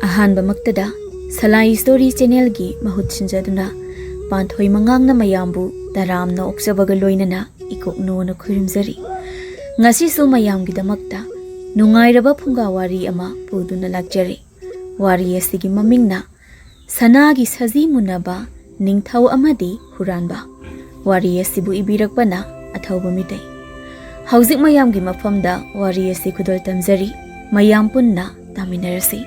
Ahanba maktada Salai Story Channel gi mahut sinjaduna Panthoi Mangang mayambu daramna oksabaga loinana ikokno na khurimjari. Ngasi su mayam gidamakta nungairaba phunga wari ama puduna lakjari. Wari asigi mamingna Sanagi Saji munnaba Ningthou amadi Huranba. Wari asibu ibirakbana Athouba Meetei. Hauzik mayam gi mafamda wari asi khudol tamjari mayam punna taminarasi.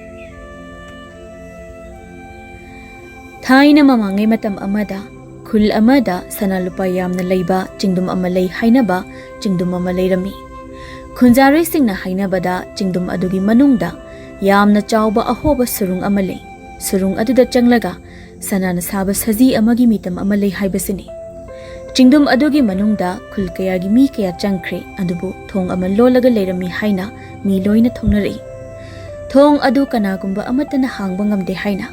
Thaina mamangai matam amada khul amada sanalupa yamna leiba chingdum amalei hainaba chingdum amalei rami. Khunjari singna hainabada chingdum adugi manungda yamna chawba ahoba surung amalei. Surung aduda changlaga sanana saba saji amagi mitam amalei haibasini. Chingdum adugi manungda khul kayagi mi kaya changkhre adubu thong amal lolaga leirami haina mi loina thongnarei. Thong adu kanagumba amatana hangba ngamde haina.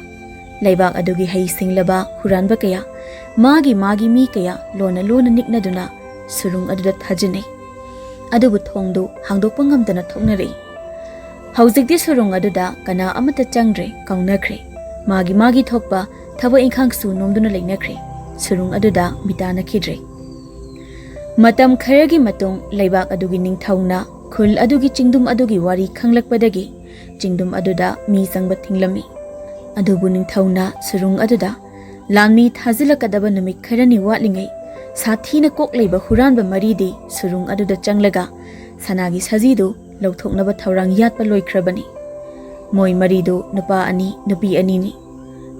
Laibak adugi hai singlaba Huranba kaya magi mi kaya lona niknaduna surung aduda thajinei. Adubu thongdu hangdokpa ngamdana thoknarei. Haujikdi surung aduda kana amata changre kaunakre. Magi thokpa thaba ingkhang su nomduna leinakre. Surung aduda mitana khidre. Matam kharagi matung laibak adugi ningthauna khul adugi chingdum adugi wari khanglakpadagi chingdum aduda mi sangba thinglami. Adubu ningthauna surung aduda lamni thazilakadaba numit kharani watlingai sathina kok leiba Huranba maridi surung aduda changlaga Sanagi Saji du lauthoknaba thaurang yatpa loikrabani. Moi maridu nupa ani nupi ani ni.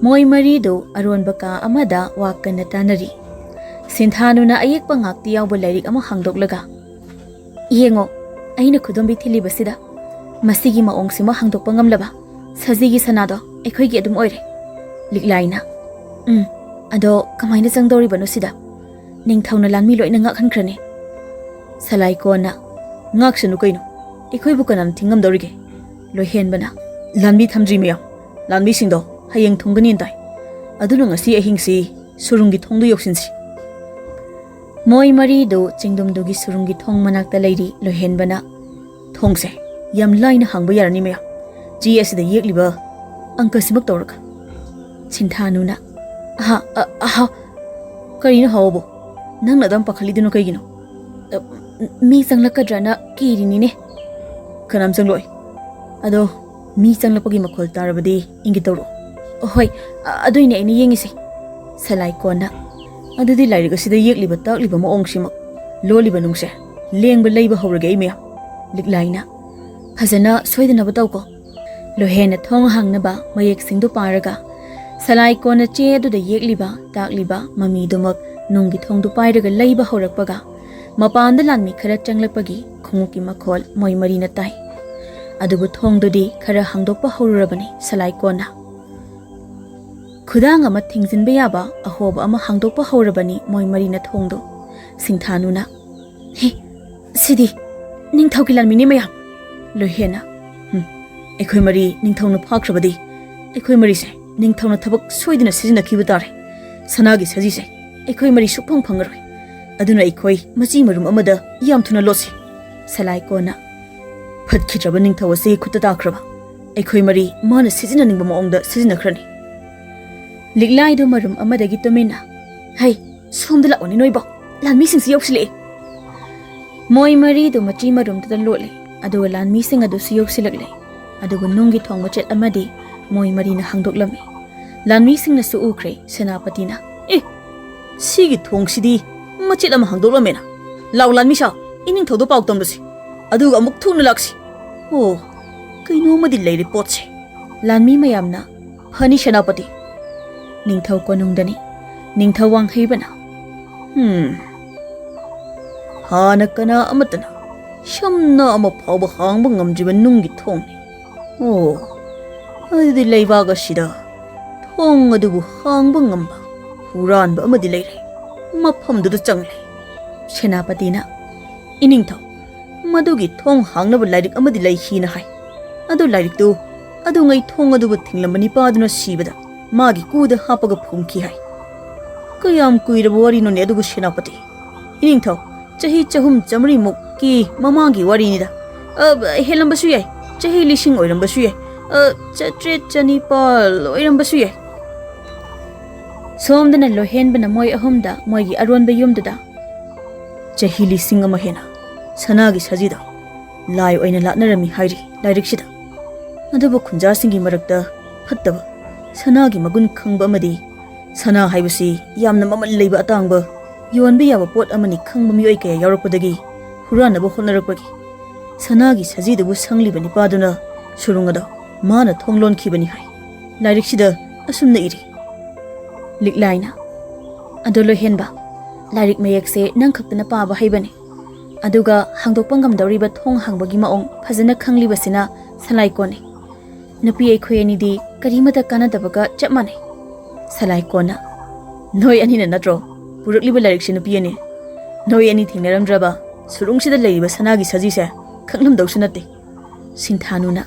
Moi maridu aronba ka amada wakana tanari. Sinthanuna ayekpa ngakti yawba lairik ama hangdoklaga. Yengo aina khudombi thilibasida masigi maongsima hangdokpa ngamlaba Sajigi sanado ekhoigi adum oire. Liklaina ado kamaina changdori banu sida ningthauna lanmi loina ngakhankrane. Salai kona ngaksanu kaino ekhoibu kanam thingam dorige lohenbana lanmi thamji meyam lanmi singdo hayeng thongani dai aduna ngasi ahingsi surungi thongdu yoksinsi. Moi mari do chingdum dogi surungi thong manakta leiri lohenbana thongse yam laina hangba yarani meyam ji asida yekliba angka simak toraka Chinthanuna aha karina hawbo nang nadam pakhalidino kaigino mi changlakadrana kirini ne kanam changloi ado mi changlapagi makhol tarabadi ingi toro hoi adoine aina yengisi. Salai kona adudi lairiga sida yekliba takliba maongsimak loliba nungse lengba leiba hawrage imya liklaina phajana soidanaba tawko. Lohena thong hangnaba mayek singdu paraga Salai kona che aduda yekliba takliba mami dumak nunggi thongdu pairaga leiba hawrakpaga mapanda lanmi khara changlakpagi khunguki makhol moi marina tai. Adubu thongdudi khara hangdokpa hawrurabani Salai kona. Khudang ama thingzinba yaba ahoba ama hangdokpa hawrabani moi marina thongdu. Sinthanuna he sidi ningthauki lanmi ni mayam. Lohena Ekhoi mari ningthauna phakrabadi ekhoi mari se ningthauna thabak soidina sijina khiba tare. Sanagi Saji se ekhoi mari suphang phangaroi aduna ekhoi machi marum amada yam thuna losi. Salai kona phatkitraba ningthau ase khutta takraba ekhoi mari mana sijina ningba maongda sijina khrani. Liklai do marum amadagi tumina hai somdala oni noiba lanmi singsi yoksile. Moi mari do machi marum ta lole adu lanmi sing adu siyoksilakle. Adugu nungi thong machet amadi moi marina hangdoklami. Lanmi singna su ukre senapatina sigi thong sidi machet ama hangdoklamena law lanmi sa ining thodo pauktamdasi aduga amuk thuna laksi oh kaino madi leire potse. Lanmi mayamna phani senapati Ningthou konungdani Ningthou wang heibana hana kana amatana shamna ama phawba hangba ngamjiba nungi thongni. Oh, adudi leibaga sida thong adubu hangba ngamba Huranba amadi leire mafamduda changle. Senapatina Ningthou madugi thong hangnaba lairik amadi lei hina hai adu lairik du adu ngai thong adubu thinglambani paduna sibada magi kuda hapaga phumki hai kayam kuiraba wari no ne adugu senapati Ningthou chahi chahum chamri muk ki mamagi wari nida helambasuyai chahi lising oirambasuyai Chatret Chanipal, Loirambasuye. Somdana Lohenbana Moi Ahumda, Moigi Arunba Yumdada. Jahili Singamahena, Sanagi Sajida, Lai Oina Latnarami Hairi, Direxida. Adubu Kunja Singi Marakta, Pataba, Sanagi Magun Kangba Madi, Sana Haibasi, Yamna Mama Labor Atangba, Yuanbi have a port amani Kangba Mueke, Europadagi, Huranba Honarapagi. Sanagi Sajida was Sangli Banipaduna, Surungada, Mana Tonglon Kibani Hai, Direxida, Asumna Iri. Liklaina Adolo Henba, Lyric Mayak say Nankapana Paba Haibani. Aduga Hangdopangam Doriba Tong Hangbagima Pazana Kangli Basina, Salaikone. Napi Quenidi, Karimata Kanadabaga, Chapmane. Salaikona. No any natro, Purukli Lyrics Piani. No anything Naram Draba, Surungsi the lady was Sanagi Sajisa, Kangnam Dosanati. Sintanuna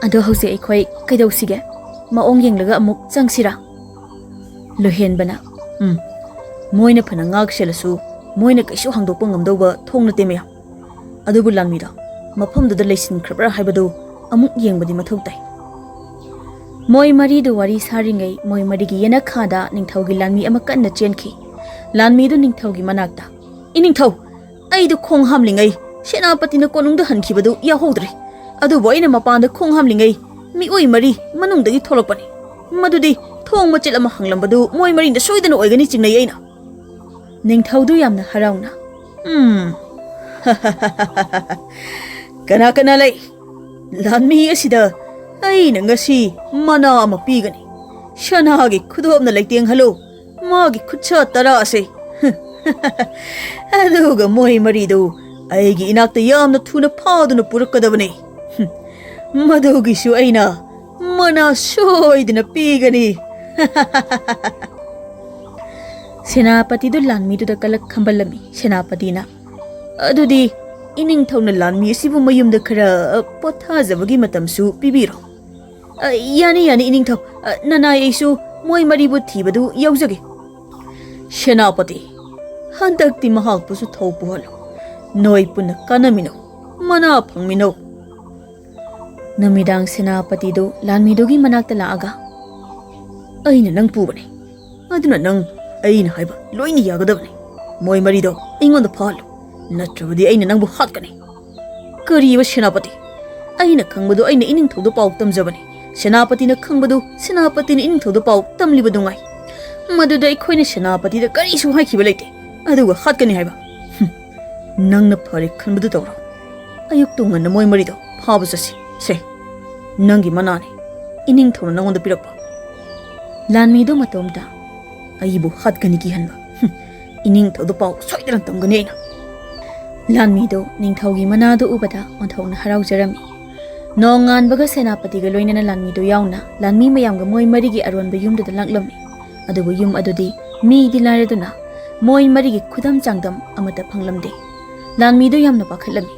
Ado Hose Equi, Kaido Siga, Maong Yang Muk Sangsira. Lohenbana, Moina Panangag Shelasu, Moina Kashu Hangdopangam Doba, Tongna Temea. Adubu Lanmida, Mapum the Lasin Crabra Hibado, Amuk Yang Badi Matotai. Moi Mari do Wari Saringa, Moi Marigi Yena Kada, Ningthou Lanmi Amakan the Chenki. Lanmi do Ningthou Manakta. In Ningthou, I do Kong Hamling, Shena Patina Konung the Hankibado, Yahodri. Adu Boina Mapan the Kong Hamling, Mi Oi Mari, Manung the Tolopani. Madudi. Thong Machil Mahlangbadu, Moi Marine the Sweden organic in Nayana. Ningthou do Yamna Harauna. Kanakanale Lanmi Asida, Ainangasi, Mana Mapigani. Shanagi could open the lake hello. Magi could shut Tarase. Aduga Moi Marido, Aigi inak the yam the tuna pod on a Purkadavani. Madogi Shuaina, Mana shoid in a pigani. Senapati do Lanmi to the Kalak Kambalami, Senapatina. Adudi, Ningthou Lanmi, Sibumayum the Kara, Potaza Vagimatam su, Pibiro. Yani Ningthou, Nana Esu, Moi Maribu Tibadu, Yauzagi. Senapati, Handak the Mahal Pusu Topualo, Noipuna Kanamino, Mana Pangmino. Namidang Senapati do Lanmi dogi Manakta Laga. Aina nang pubani. Aduna nang aina haiba loini yagadabani. Moi Marido, ingon the palo. Naturally, aina nang buhatkani. Kari was Senapati. Aina Kangbadu aina Ningthou the Pau Tamzabani. Senapati na Kangbadu, Senapati Ningthou the Pau Tamlibadungai. Madudai Queen Senapati the Kari su Hakibalate. Adu a hatkani haiba. Nang na pari Kanbadu Toro. Ayuktung and the Moi Marido, Pabasasi, say. Nangi Manani. Ningthou na on the Pirapa. Lanmi do Matomta. Aibu Hatganiki Hanba. Ningthou the Pau, Soidan Tonganena. Lanmi do, Ningthougi Manado Ubada, on Tone Harau Jeremy. Nongan Baga Senapati Galoina Lanmi do Yauna, Lanmi Mayanga Moi Marigi Arun Bayum to the Langlami. Adu Yum Adudi, me di Lareduna. Moi Marigi Kudam Jangdam, Amata Panglamde. Lanmi do Yamna Bakalami.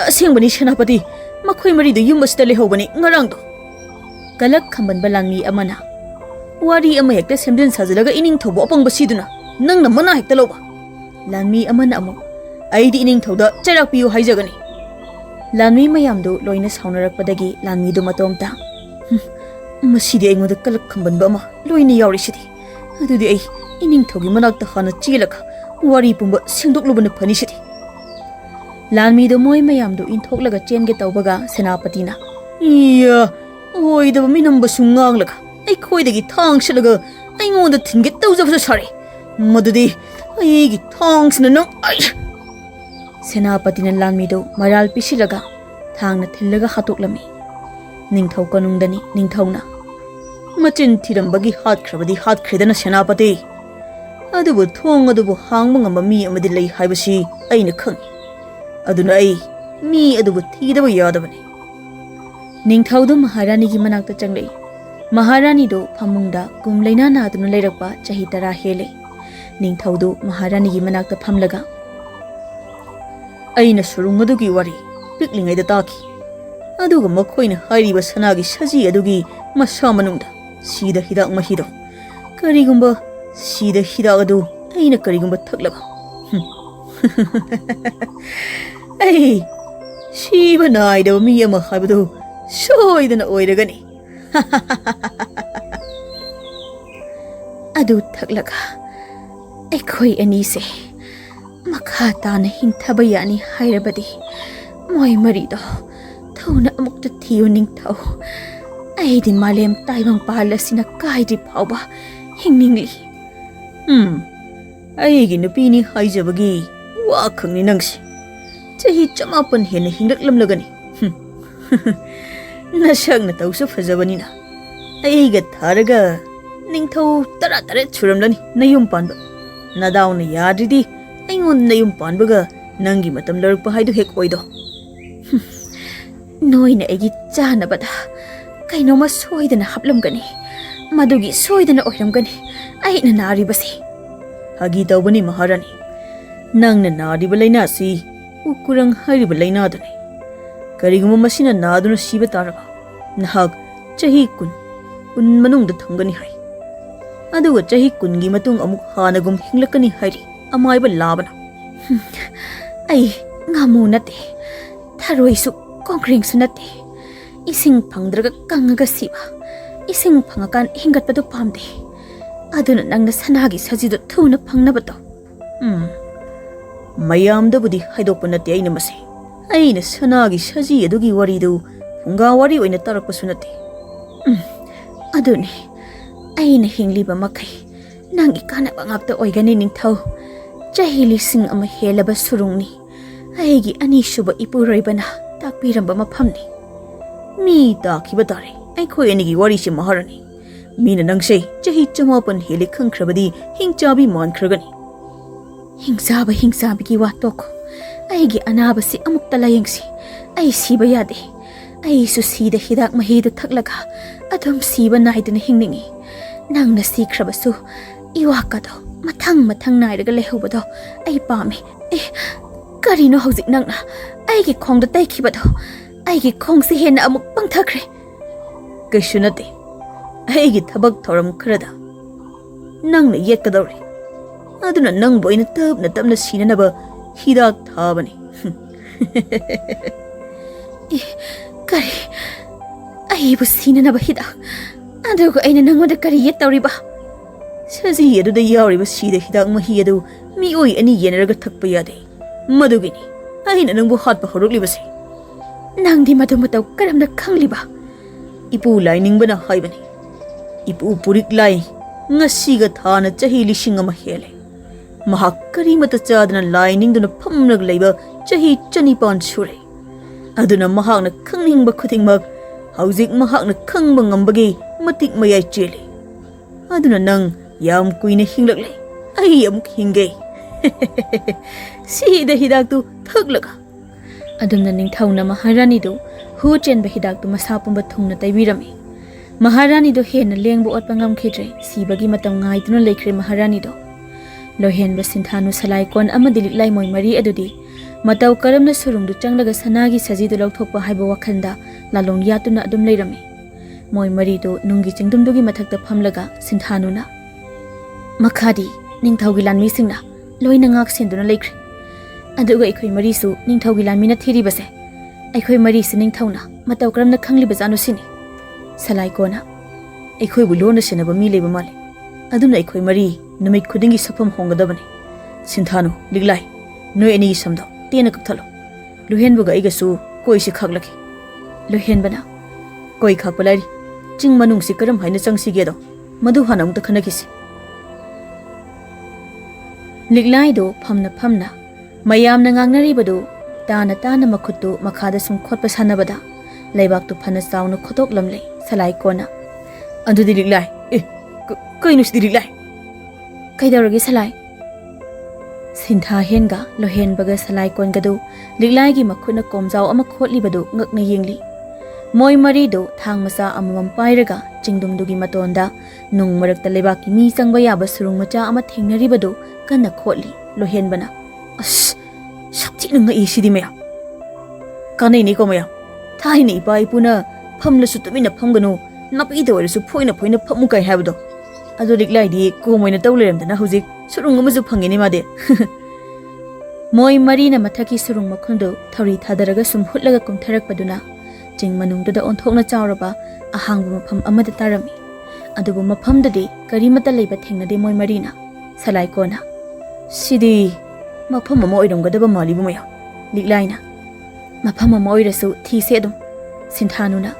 Singbani Senapati, Makoi Mari do Yumbas Telehobani, Narangdo. Galak Kamban Balanmi Amana. Wari Amayak the Semden Sazaga Ningthou upon Basiduna, Nang the Mana Hectaloba. Lanmi Amana Amo. I di Ningthou the Cherapiu Haizagani. Lanmi Mayamdo, Loinus Honorak Padagi, Lanmi do Matomta. Masidi with the Kalakamban Bama, Loini Yori City. Adu the Ningthougi Manak the Hana Chilaka, Wari Pumba, Sinduk Luban Panishiti. Lanmi do Moi Mayamdo in Toklaga Chen get Obaga, Senapatina. Yeah, oi the Minum Basungang. I quite a tongue shillaga. I know the thing get those of the sorry. Madudi, I get tongues no. Senapatin Lanmido, Maral Pishilaga, Tang the Tilaga Hatuklami. Ningthou Konungdani, Ningthouna. Machin Tirambagi hot crabby hot credana Senapati. Adubu Tong Adubu Hangmanga me and Medilay Hibashi, Aina Kung. Adunai, me Adubu Tidawa Yadavani. Ningthou do Maharani Gimanakta Changlay. Maharani do Pamungda, Gumlaina Nadun Lerapa, Chahitara Hele. Ningthou do Maharani Gimanakta Pamlaga. Aina Surungadugi Wari, Pickling at the Taki. Aduga Makoin Hari was Sanagi Saji Adugi, Masamanunda, see the Hidak Mahido. Karigumba, see the Hidagadu, Aina Karigumba Tuglaba. Hey, she and I do me a Mahabadu, soidana oiragani adu thaklaga aikhoi ani se makha tana hingthaba yani hairabadi moi mari do thona amukta thiu Ningthou aidi malem taibang palasina kaidi phauba hingningli aigi nupini haijabagi wa khangni nangsi chahi chamapan hena hingraklam lagani nasang na tawsa fajabani na aiga tharaga Ningthou tara churamlani nayum panba nadaw na yadridi aingon nayum panbaga nangi matam larakpa haidu hek oido noina aigi chanabada kainoma soidana haplamgani madugi soidana oiramgani aina naribasi hagi tawbani maharani nangna nariba laina si ukurang hariba laina dani kariguma masina naduna siba taraba nahag chahi kun manungda thangani hai aduga chahi kungi matung amuk hanagum hinglakani hari amaiba labana ai ngamu nate tharoi su concrete su nate ising phangdraga kangaga siba ising phangakan hingatpadu pamde aduna nangna sanagi sajido thuna phangnabato mayamdabudi haidokpa nate aina mase aina sanagi saji adugi waridu Phunga wari oina tarakpasu nate aduni aina hingliba makai nangi kanaba ngapta oigani Ningthou chahi lising ama helaba surungni aigi ani shuba ipuroibana takpiramba maphamni mi takhiba tare aikhoi anigi wari se maharani mina nangse chahi chamapan heli khangkhrabadi hingchabi mankragani hingsabi ki watoko aigi anaba si amukta layengsi ai siba yade ai su sida hidak mahida thaklaga adum siba naidana hingningi nangna sikhrabasu iwakado mathang nairaga lehubado ai pame karino hojik nangna aigi khongda taikhibado aigi khongsi hena amuk pangthakre kaishunate aigi thabak thoram khrada nangna yetkadawri aduna nang boina tapna sinanaba hidak thabani kari aibu sinanaba hidak aduga aina nangoda kari yettawriba saji aduda yawriba sida hidak mahi adu mioi ani yenaraga thakpa yade madugini aina nangbu hatpa horoklibase nangdi madu mataw karamna khangliba ipu lainingbana haibani ipu purik lai ngasiga thana chahi lising ama hele mahak karimata chadana lainingduna phamrag leiba chahi chanipan sure aduna mahakna khangningba khutingmak haujik mahakna khangba ngambagi matik mayai chele aduna nang yam kuina hinglakle ai amuk hinge sida hidak tu thaklaga adumna Ningthou na maharani do hu chenba hidak tu masapumba thungna taibirami maharani do hena lengbu otpa ngamkhidre sibagi matam ngaituna lekhre maharani do lohenba sinthanu salai kon amadi liklai moi mari adudi mataw karamna surungdu changlaga sanagi saji do lokthokpa haiba wakhanda lalong yatuna adum leirami moi mari do nungi chingdumdugi mathakta phamlaga sinthanuna makhadi Ningthou gi lanmi singna loina ngak senduna lekhre aduga ikhoi mari su Ningthou gi lanmi na thiri base aikhoi mari su Ningthou na mataw karamna khangli bazanu sini salai kona aikhoi bu lona senaba mi leba male aduna aikhoi mari numit khudingi safam hongadabani sinthanu liglai noi ani samdo tena kakthalo luhen buga igasu koi si khaglaki luhen bana koi khakpalari ching manung si karam haina changsi gedo madu hana mukta khanakisi liglai do phamna mayamna ngangnaribadu tana makhuttu makhada sum khotpa sanabada laibak tu phana chauna khotok lamle salai kona adudi liglai kainu si liglai kaidawragi salai sintha henga lohen baga salai kon gadu liglai gi makhuna komjau ama khotlibadu ngakna yengli moi mari do thang masa amam pairaga chingdum dugi matonda nung marakta lebaki mi changba yaba surung macha ama thengnaribadu kana khotli lohen bana as sakti nanga isidi meya kanai ni ko meya thai ni pai puna phamla su tumina phamganu napi do su phoina phamu kai habdo adu liglai di ko moina tawleremdana hujik surung amaju phangeni made moi mari na mathaki surung makhundu thori thadaraga sum hutlaga kumtharak paduna ꯆꯤꯡ ꯃꯅꯨꯡꯗꯨꯗ ꯑꯣꯟꯊꯣꯛꯅ ꯆꯥꯎꯔꯕ ꯑꯍꯥꯡꯕ ꯃꯐꯝ ꯑꯃꯗ ꯇꯥꯔꯝꯃꯤ ꯑꯗꯨꯕꯨ ꯃꯐꯝꯗꯗꯤ ꯀꯔꯤꯃꯠꯇ ꯂꯩꯕ ꯊꯦꯡꯅꯗꯦ ꯃꯣꯏ ꯃꯔꯤꯅ ꯁꯂꯥꯏꯀꯣꯅ ꯁꯤꯗꯤ ꯃꯐꯝ ꯑꯃ ꯑꯣꯏꯔꯝꯒꯗꯕ ꯃꯥꯜꯂꯤꯕ ꯃꯌꯥꯝ ꯂꯤꯛꯂꯥꯏꯅ ꯃꯐꯝ ꯑꯃ ꯑꯣꯏꯔꯁꯨ ꯊꯤꯁꯦ ꯑꯗꯨꯝ ꯁꯤꯟꯊꯥꯅꯨꯅ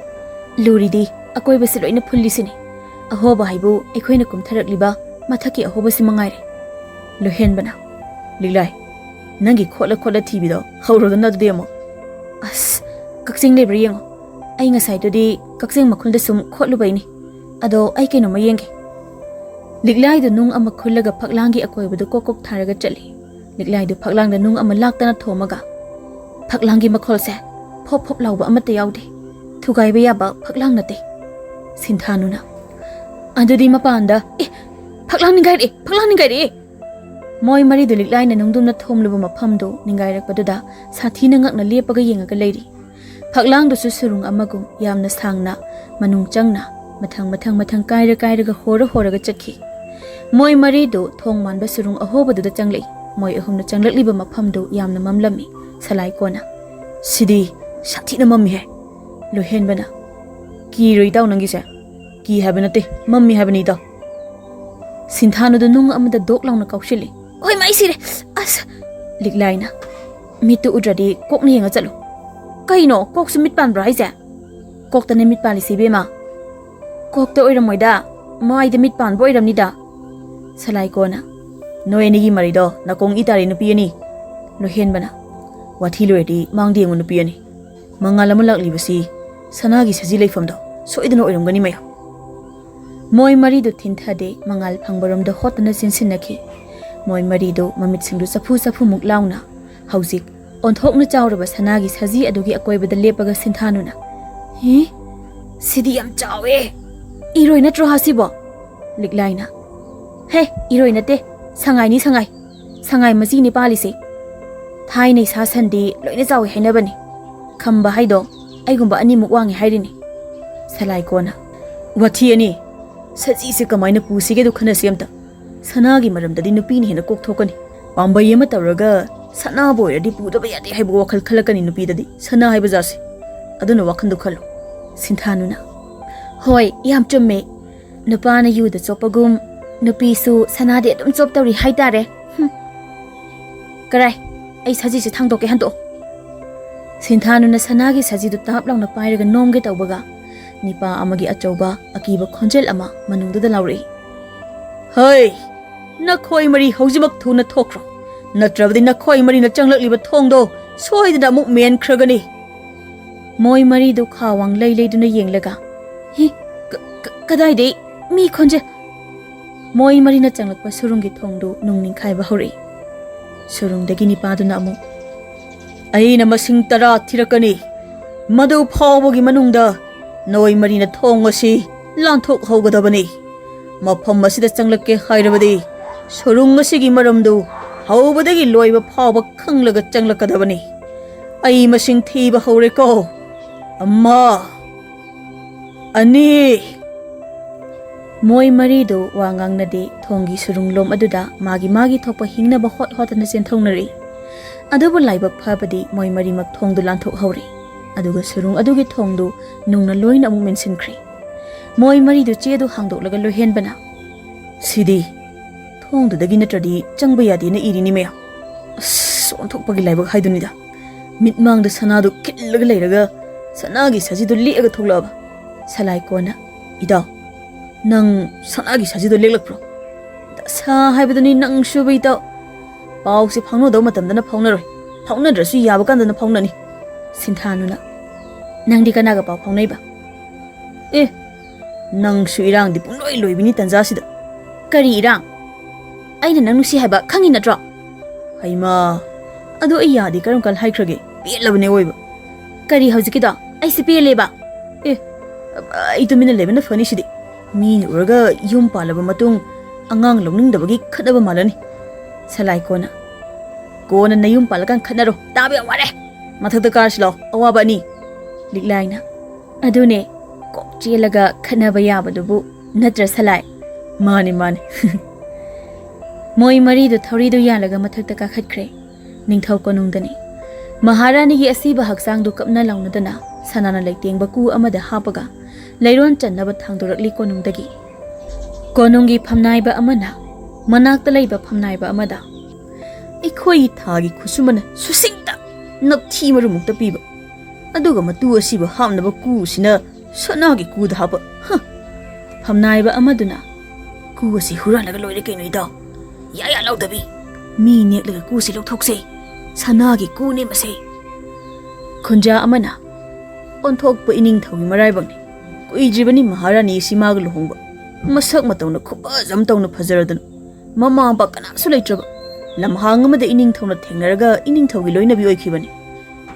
ꯂꯨꯔꯤꯗꯤ ꯑꯀꯣꯏꯕꯁꯤ ꯂꯣꯏꯅ ꯐꯨꯜꯂꯤꯁꯤꯅꯤ ꯑꯍꯣꯕ ꯍꯥꯏꯕꯨ ꯑꯩꯈꯣꯏꯅ ꯀꯨꯝꯊꯔꯛꯂꯤꯕ ꯃꯊꯛꯀꯤ ꯑꯍꯣꯕꯁꯤ ꯃꯉꯥꯏꯔꯦ ꯂꯣꯏꯍꯦꯟꯕꯅ ꯂꯤꯛꯂꯥꯏ ꯅꯪꯒꯤ ꯈꯣꯠꯂ ꯈꯣꯠꯂ ꯊꯤꯕꯤꯗꯣ ꯍꯧꯔꯣꯗꯅ ꯑꯗꯨꯗꯤ ꯑꯃꯨꯛ ꯑꯁ ꯀꯛꯆꯤꯡ ꯂꯩꯕ꯭ꯔꯥ ꯌꯦꯡꯉꯣ ꯑꯩ ꯉꯁꯥꯏꯗꯨꯗꯤ ꯀꯛꯆꯤꯡ ꯃꯈꯨꯜꯗ ꯁꯨꯝ ꯈꯣꯠꯂꯨꯕꯩꯅꯤ ꯑꯗꯣ ꯑꯩ ꯀꯩꯅꯣꯝꯃ ꯌꯦꯡꯒꯦ ꯂꯤꯛꯂꯥꯏꯗꯨ ꯅꯨꯡ ꯑꯃ ꯈꯨꯜꯂꯒ ꯐꯛꯂꯥꯡꯒꯤ ꯑꯀꯣꯏꯕꯗꯨ ꯀꯣꯛ ꯀꯣꯛ ꯊꯥꯔꯒ ꯆꯠꯂꯤ ꯂꯤꯛꯂꯥꯏꯗꯨ ꯐꯛꯂꯥꯡꯗ ꯅꯨꯡ ꯑꯃ ꯂꯥꯛꯇꯅ ꯊꯣꯝꯃꯒ ꯐꯛꯂꯥꯡꯒꯤ ꯃꯈꯣꯜꯁꯦ ꯐꯣꯞ ꯐꯣꯞ ꯂꯥꯎꯕ ꯑꯃꯠꯇ ꯌꯥꯎꯗꯦ ꯊꯨꯒꯥꯏꯕ ꯌꯥꯕ ꯐꯛꯂꯥꯡ ꯅꯠꯇꯦ ꯁꯤꯟꯊꯥꯅꯨꯅ ꯑꯗꯨꯗꯤ ꯃꯄꯥꯟꯗ ꯐꯛꯂꯥꯡ ꯅꯤꯡꯒꯥꯏꯔꯛꯑꯦ ꯃꯣꯏ ꯃꯔꯤꯗꯨ ꯂꯤꯛꯂꯥꯏꯅ ꯅꯨꯡꯗꯨꯝꯅ ꯊꯣꯝꯂꯨꯕ ꯃꯐꯝꯗꯨ ꯅꯤꯡꯒꯥꯏꯔꯛꯄꯗꯨꯗ ꯁꯥꯊꯤꯅ ꯉꯛꯅ ꯂꯦꯞꯄꯒ ꯌꯦꯡꯉꯒ ꯂꯩꯔꯤ ꯐꯛꯂꯥꯡꯗꯨꯁꯨ ꯁꯨꯔꯨꯡ ꯑꯃꯒꯨꯝ ꯌꯥꯝꯅ ꯁꯥꯡꯅ ꯃꯅꯨꯡ ꯆꯪꯅ ꯃꯊꯪ ꯀꯥꯏꯔꯒ ꯍꯣꯔꯒ ꯆꯠꯈꯤ ꯃꯣꯏ ꯃꯔꯤꯗꯨ ꯊꯣꯡ ꯃꯥꯟꯕ ꯁꯨꯔꯨꯡ ꯑꯍꯣꯕꯗꯨꯗ ꯆꯪꯂꯛꯏ ꯃꯣꯏ ꯑꯍꯨꯝꯅ ꯆꯪꯂꯛꯂꯤꯕ ꯃꯐꯝꯗꯨ ꯌꯥꯝꯅ ꯃꯝꯂꯝꯃꯤ ꯁꯂꯥꯏꯀꯣꯅ ꯁꯤꯗꯤ ꯁꯥꯊꯤꯅ ꯃꯝꯃꯤꯍꯦ ꯂꯣꯏꯍꯦꯟꯕꯅ ꯀꯤꯔꯣ ꯏꯇꯥꯎ ꯅꯪꯒꯤꯁꯦ ꯀꯤ ꯍꯥꯏꯕ ꯅꯠꯇꯦ ꯃꯝꯃꯤ ꯍꯥꯏꯕꯅꯤ ꯏꯇꯥꯎ ꯁꯤꯟꯊꯥꯅꯨꯗ ꯅꯨꯡ ꯑꯃꯗ ꯗꯣꯛ ꯂꯥꯎꯅ ꯀꯥꯎꯁꯤꯜꯂꯤ ꯍꯣꯏ ꯃꯥꯏ ꯁꯤꯔꯦ ꯑꯁ ꯂꯤꯛꯂꯥꯏꯅ ꯃꯤꯠꯇꯨ ꯎꯗ꯭ꯔꯗꯤ ꯀꯣꯛꯅ ꯌꯦꯡꯉ ꯆꯠꯂꯨ ꯀꯩꯅꯣ ꯀꯣꯛꯁꯨ ꯃꯤꯠ ꯄꯥꯟꯕ꯭ꯔꯣ ꯍꯥꯏꯁꯦ ꯀꯣꯛꯇꯅꯦ ꯃꯤꯠ ꯄꯥꯜꯂꯤꯁꯤ ꯏꯕꯦꯝꯃ ꯀꯣꯛꯇ ꯑꯣꯏꯔꯝꯃꯣꯏꯗ ꯃꯥꯏꯗ ꯃꯤꯠ ꯄꯥꯟꯕ ꯑꯣꯏꯔꯝꯅꯤꯗ ꯁꯂꯥꯏꯀꯣꯅ ꯅꯣꯏ ꯑꯅꯤꯒꯤ ꯃꯔꯤꯗꯣ ꯅꯥꯀꯣꯡ ꯏ ꯇꯥꯔꯤ ꯅꯨꯄꯤ ꯑꯅꯤ ꯂꯣꯏꯍꯦꯟꯕꯅ ꯋꯥꯊꯤ ꯂꯣꯏꯔꯗꯤ ꯃꯥꯡꯗ ꯌꯦꯡꯉꯨ ꯅꯨꯄꯤ ꯑꯅꯤ ꯃꯉꯥꯜ ꯑꯃ ꯂꯥꯛꯂꯤꯕꯁꯤ ꯁꯅꯥꯒꯤ ꯁꯖꯤ ꯂꯩꯐꯝꯗꯣ ꯁꯣꯏꯗꯅ ꯑꯣꯏꯔꯝꯒꯅꯤ ꯃꯌꯥꯝ ꯃꯣꯏ ꯃꯔꯤꯗꯨ ꯊꯤꯟꯊꯗꯦ ꯃꯉꯥꯜ ꯐꯪꯕꯔꯣꯝꯗ ꯍꯣꯠꯇꯅ ꯆꯤꯟꯁꯤꯟꯅꯈꯤ ꯃꯣꯏ ꯃꯔꯤꯗꯨ ꯃꯃꯤꯠꯁꯤꯡꯗꯨ ꯆꯐꯨꯃꯨꯛ ꯂꯥꯎꯅ ꯍꯧꯖꯤꯛ ꯑꯣꯟꯊꯣꯛꯅ ꯆꯥꯎꯔꯕ ꯁꯅꯥꯒꯤ ꯁꯖꯤ ꯑꯗꯨꯒꯤ ꯑꯀꯣꯏꯕꯗ ꯂꯦꯞꯄꯒ ꯁꯤꯟꯊꯥꯅꯨꯅ ꯍꯤ ꯁꯤꯗꯤ ꯌꯥꯝ ꯆꯥꯎꯋꯦ ꯏꯔꯣꯏ ꯅꯠꯇ꯭ꯔꯣ ꯍꯥꯁꯤꯕꯣ ꯂꯤꯛꯂꯥꯏꯅ ꯍꯦ ꯏꯔꯣꯏ ꯅꯠꯇꯦ ꯁꯉꯥꯏꯅꯤ ꯁꯉꯥꯏ ꯃꯆꯤꯅꯤ ꯄꯥꯜꯂꯤꯁꯦ ꯊꯥꯏꯅꯩ ꯁꯥ ꯁꯟꯗꯤ ꯂꯣꯏꯅ ꯆꯥꯎꯋꯤ ꯍꯥꯏꯅꯕꯅꯤ ꯈꯝꯕ ꯍꯥꯏꯗꯣ ꯑꯩꯒꯨꯝꯕ ꯑꯅꯤꯃꯨꯛ ꯋꯥꯡꯉꯤ ꯍꯥꯏꯔꯤꯅꯤ ꯁꯂꯥꯏꯀꯣꯅ ꯋꯥꯊꯤ ꯑꯅꯤ ꯁꯖꯤꯁꯦ ꯀꯃꯥꯏꯅ ꯄꯨꯁꯤꯒꯦꯗꯣ ꯈꯟꯅꯁꯤ ꯑꯝꯇ ꯁꯅꯥꯒꯤ ꯃꯔꯝꯗꯗꯤ ꯅꯨꯄꯤꯅ ꯍꯦꯟꯅ ꯀꯣꯛꯊꯣꯛꯀꯅꯤ ꯄꯥꯝꯕꯩ ꯑꯃ ꯇꯧꯔꯒ ꯁꯅꯥꯕꯨ ꯑꯣꯏꯔꯗꯤ ꯄꯨꯗꯕ ꯌꯥꯗꯦ ꯍꯥꯏꯕ ꯋꯥꯈꯜ ꯈꯜꯂꯛꯀꯅꯤ ꯅꯨꯄꯤꯗꯗꯤ ꯁꯅꯥ ꯍꯥꯏꯕ ꯖꯥꯠꯁꯦ ꯑꯗꯨꯅ ꯋꯥꯈꯜꯗꯣ ꯈꯜꯂꯨ ꯁꯤꯟꯊꯥꯅꯨꯅ ꯍꯣꯏ ꯌꯥꯝ ꯆꯨꯝꯃꯦ ꯅꯨꯄꯥꯅ ꯌꯨꯗ ꯆꯣꯞꯄꯒꯨꯝ ꯅꯨꯄꯤꯁꯨ ꯁꯅꯥꯗꯤ ꯑꯗꯨꯝ ꯆꯣꯞꯇꯧꯔꯤ ꯍꯥꯏꯇꯥꯔꯦ ꯀꯔꯥꯏ ꯑꯩ ꯁꯖꯤꯁꯦ ꯊꯥꯡꯗꯣꯛꯀꯦ ꯍꯟꯇꯣꯛꯑꯣ ꯁꯤꯟꯊꯥꯅꯨꯅ ꯁꯅꯥꯒꯤ ꯁꯖꯤꯗꯨ ꯇꯥꯞ ꯂꯥꯎꯅ ꯄꯥꯏꯔꯒ ꯅꯣꯝꯒꯦ ꯇꯧꯕꯒ ꯅꯤꯄꯥ ꯑꯃꯒꯤ ꯑꯆꯧꯕ ꯑꯀꯤꯕ ꯈꯣꯟꯖꯦꯜ ꯑꯃ ꯃꯅꯨꯡꯗꯨꯗ ꯂꯥꯎꯔꯛꯏ ꯍꯩ ꯅꯈꯣꯏ ꯃꯔꯤ ꯍꯧꯖꯤꯛꯃꯛ ꯊꯨꯅ ꯊꯣꯛꯈ꯭ꯔꯣ ꯅꯠꯇ꯭ꯔꯕꯗꯤ ꯅꯈꯣꯏ ꯃꯔꯤꯅ ꯆꯪꯂꯛꯂꯤꯕ ꯊꯣꯡꯗꯣ ꯁꯣꯏꯗꯅ ꯑꯃꯨꯛ ꯃꯦꯟꯈ꯭ꯔꯒꯅꯤ ꯃꯣꯏ ꯃꯔꯤꯗꯨ ꯈꯥꯋꯥꯡ ꯂꯩꯗꯨꯅ ꯌꯦꯡꯂꯒ ꯍꯤ ꯀꯗꯥꯏꯗꯩ ꯃꯤ ꯈꯣꯟꯖꯦꯜ ꯃꯣꯏ ꯃꯔꯤꯅ ꯆꯪꯂꯛꯄ ꯁꯨꯔꯨꯡꯒꯤ ꯊꯣꯡꯗꯨ ꯅꯨꯡ ꯅꯤꯡꯈꯥꯏꯕ ꯍꯧꯔꯛꯏ ꯁꯨꯔꯨꯡꯗꯒꯤ ꯅꯤꯄꯥꯗꯨꯅ ꯑꯃꯨꯛ ꯑꯩꯅ ꯃꯁꯤꯡ 10 ꯊꯤꯔꯛꯀꯅꯤ ꯃꯗꯨ ꯐꯥꯎꯕꯒꯤ ꯃꯅꯨꯡꯗ ꯅꯣꯏ ꯃꯔꯤꯅ ꯊꯣꯡ ꯑꯁꯤ ꯂꯥꯟꯊꯣꯛꯍꯧꯒꯗꯕꯅꯤ ꯃꯐꯝ ꯑꯁꯤꯗ ꯆꯪꯂꯛꯀꯦ ꯍꯥꯏꯔꯕꯗꯤ ꯁꯨꯔꯨꯡ ꯑꯁꯤꯒꯤ ꯃꯔꯝꯗꯨ ꯍꯧꯕꯗꯒꯤ ꯂꯣꯏꯕ ꯐꯥꯎꯕ ꯈꯪꯂꯒ ꯆꯪꯂꯛꯀꯗꯕꯅꯤ ꯑꯩ ꯃꯁꯤꯡ ꯊꯤꯕ ꯍꯧꯔꯦꯀꯣ 1 2 ꯃꯣꯏ ꯃꯔꯤꯗꯨ ꯋꯥ ꯉꯥꯡꯅꯗꯦ ꯊꯣꯡꯒꯤ ꯁꯨꯔꯨꯡꯂꯣꯝ ꯑꯗꯨꯗ ꯃꯥꯒꯤ ꯊꯣꯛꯄ ꯍꯤꯡꯅꯕ ꯍꯣꯠꯇꯅ ꯆꯦꯟꯊꯣꯛꯅꯔꯤ ꯑꯗꯨꯕꯨ ꯂꯥꯏꯕꯛ ꯐꯕꯗꯤ ꯃꯣꯏ ꯃꯔꯤꯃꯛ ꯊꯣꯡꯗꯨ ꯂꯥꯟꯊꯣꯛꯍꯧꯔꯤ ꯑꯗꯨꯒ ꯁꯨꯔꯨꯡ ꯑꯗꯨꯒꯤ ꯊꯣꯡꯗꯨ ꯅꯨꯡꯅ ꯂꯣꯏꯅ ꯑꯃꯨꯛ ꯃꯦꯟꯁꯤꯟꯈ꯭ꯔꯦ ꯃꯣꯏ ꯃꯔꯤꯗꯨ ꯆꯦꯗꯨ ꯍꯥꯡꯗꯣꯛꯂꯒ ꯂꯣꯏꯍꯦꯟꯕꯅ ꯁꯤꯗꯤ ꯊꯣꯡꯗꯨꯗꯒꯤ ꯅꯠꯇ꯭ꯔꯗꯤ ꯆꯪꯕ ꯌꯥꯗꯦꯅ ꯏꯔꯤꯅꯤ ꯃꯌꯥꯝ ꯑꯁ ꯑꯣꯟꯊꯣꯛꯄꯒꯤ ꯂꯥꯏꯕꯛ ꯍꯥꯏꯗꯨꯅꯤꯗ ꯃꯤꯠꯃꯥꯡꯗ ꯁꯅꯥꯗꯨ ꯈꯤꯜꯂꯒ ꯂꯩꯔꯒ ꯁꯅꯥꯒꯤ ꯁꯖꯤꯗꯨ ꯂꯦꯛꯑꯒ ꯊꯣꯛꯂꯛꯑꯕ ꯁꯂꯥꯏꯀꯣꯅ ꯏꯇꯥꯎ ꯅꯪ ꯁꯅꯥꯒꯤ ꯁꯖꯤꯗꯨ ꯂꯦꯛꯂꯛꯄ꯭ꯔꯣ ꯗꯁꯥ ꯍꯥꯏꯕꯗꯨꯅꯤ ꯅꯪ ꯁꯨꯕ ꯏꯇꯥꯎ ꯄꯥꯎꯁꯦ ꯐꯥꯎꯅꯗꯧ ꯃꯇꯝꯗꯅ ꯐꯥꯎꯅꯔꯣꯏ ꯐꯥꯎꯅꯗ꯭ꯔꯁꯨ ꯌꯥꯕ ꯀꯥꯟꯗꯅ ꯐꯥꯎꯅꯅꯤ ꯁꯤꯟꯊꯥꯅꯨꯅ ꯅꯪꯗꯤ ꯀꯅꯥꯒ ꯄꯥꯎ ꯐꯥꯎꯅꯩꯕ ꯅꯪꯁꯨ ꯏꯔꯥꯡꯗꯤ ꯄꯨꯡꯂꯣꯏ ꯂꯣꯏꯕꯤꯅꯤ ꯇꯟꯖꯥꯁꯤꯗ ꯀꯔꯤ ꯏꯔꯥꯡ ꯑꯩꯅ ꯅꯪ ꯅꯨꯡꯁꯤ ꯍꯥꯏꯕ ꯈꯪꯉꯤ ꯅꯠꯇ꯭ꯔꯣ ꯍꯩꯃꯥ ꯑꯗꯣ ꯑꯩ ꯌꯥꯗꯦ ꯀꯔꯝ ꯀꯥꯟ ꯍꯥꯏꯈ꯭ꯔꯒꯦ ꯄꯦꯜꯂꯕꯅꯦ ꯑꯣꯏꯕ ꯀꯔꯤ ꯍꯧꯖꯤꯛꯀꯤꯗꯣ ꯑꯩꯁꯦ ꯄꯦꯜꯂꯦꯕ ꯑꯩ ꯇꯨꯃꯤꯟꯅ ꯂꯩꯕꯅ ꯐꯅꯤ ꯁꯤꯗꯤ ꯃꯤꯅ ꯎꯔꯒ ꯌꯨꯝ ꯄꯥꯜꯂꯕ ꯃꯇꯨꯡ ꯑꯉꯥꯡ ꯂꯧꯅꯤꯡꯗꯕꯒꯤ ꯈꯠꯅꯕ ꯃꯥꯜꯂꯅꯤ ꯁꯂꯥꯏꯀꯣꯅ ꯀꯣꯟꯅ ꯅꯌꯨꯝ ꯄꯥꯜꯂꯀꯥꯟ ꯈꯠꯅꯔꯣ ꯇꯥꯕ ꯌꯥꯝ ꯋꯥꯔꯦ ꯃꯊꯛꯇ ꯀꯥꯔꯁꯤ ꯂꯥꯛꯑꯣ ꯑꯋꯥꯕ ꯑꯅꯤ ꯂꯤꯛꯂꯥꯏꯅ ꯑꯗꯨꯅꯦ ꯀꯣꯛ ꯆꯦꯜꯂꯒ ꯈꯠꯅꯕ ꯌꯥꯕꯗꯨꯕꯨ ꯅꯠꯇ꯭ꯔ ꯁꯂꯥꯏ ꯃꯥꯅꯤ ꯃꯣꯏ ꯃꯔꯤꯗꯨ ꯊꯧꯔꯤꯗꯨ ꯌꯥꯜꯂꯒ ꯃꯊꯛꯇ ꯀꯥꯈꯠꯈ꯭ꯔꯦ ꯅꯤꯡꯊꯧ ꯀꯣꯅꯨꯡꯗꯅꯤ ꯃꯍꯥꯔꯥꯅꯤꯒꯤ ꯑꯁꯤꯕ ꯍꯛꯆꯥꯡꯗꯨ ꯀꯞꯅ ꯂꯥꯎꯅꯗꯅ sanana leitengba ku amada hapaga leiron channaba thangdorakli konungdagi konungi phamnaiba amana manakta leiba phamnaiba amada ikhoi thagi khusumana susingta napthi marumukta piba aduga matu asiba hamnaba ku sina sanagi ku da hapa phamnaiba amaduna ku asi huralaga loire kainoi da ya laudabi mi neklaga ku si lokthokse sanagi ku ne mase khunja amana onthokpa iningthaugi maraibangni kuijibani maharani simaga lohongba masak matawna khubajam tawna phajaradana mama ba kanasu leitraba lamhang amada iningthauna thengnaraga iningthaugi loinabi oikhibani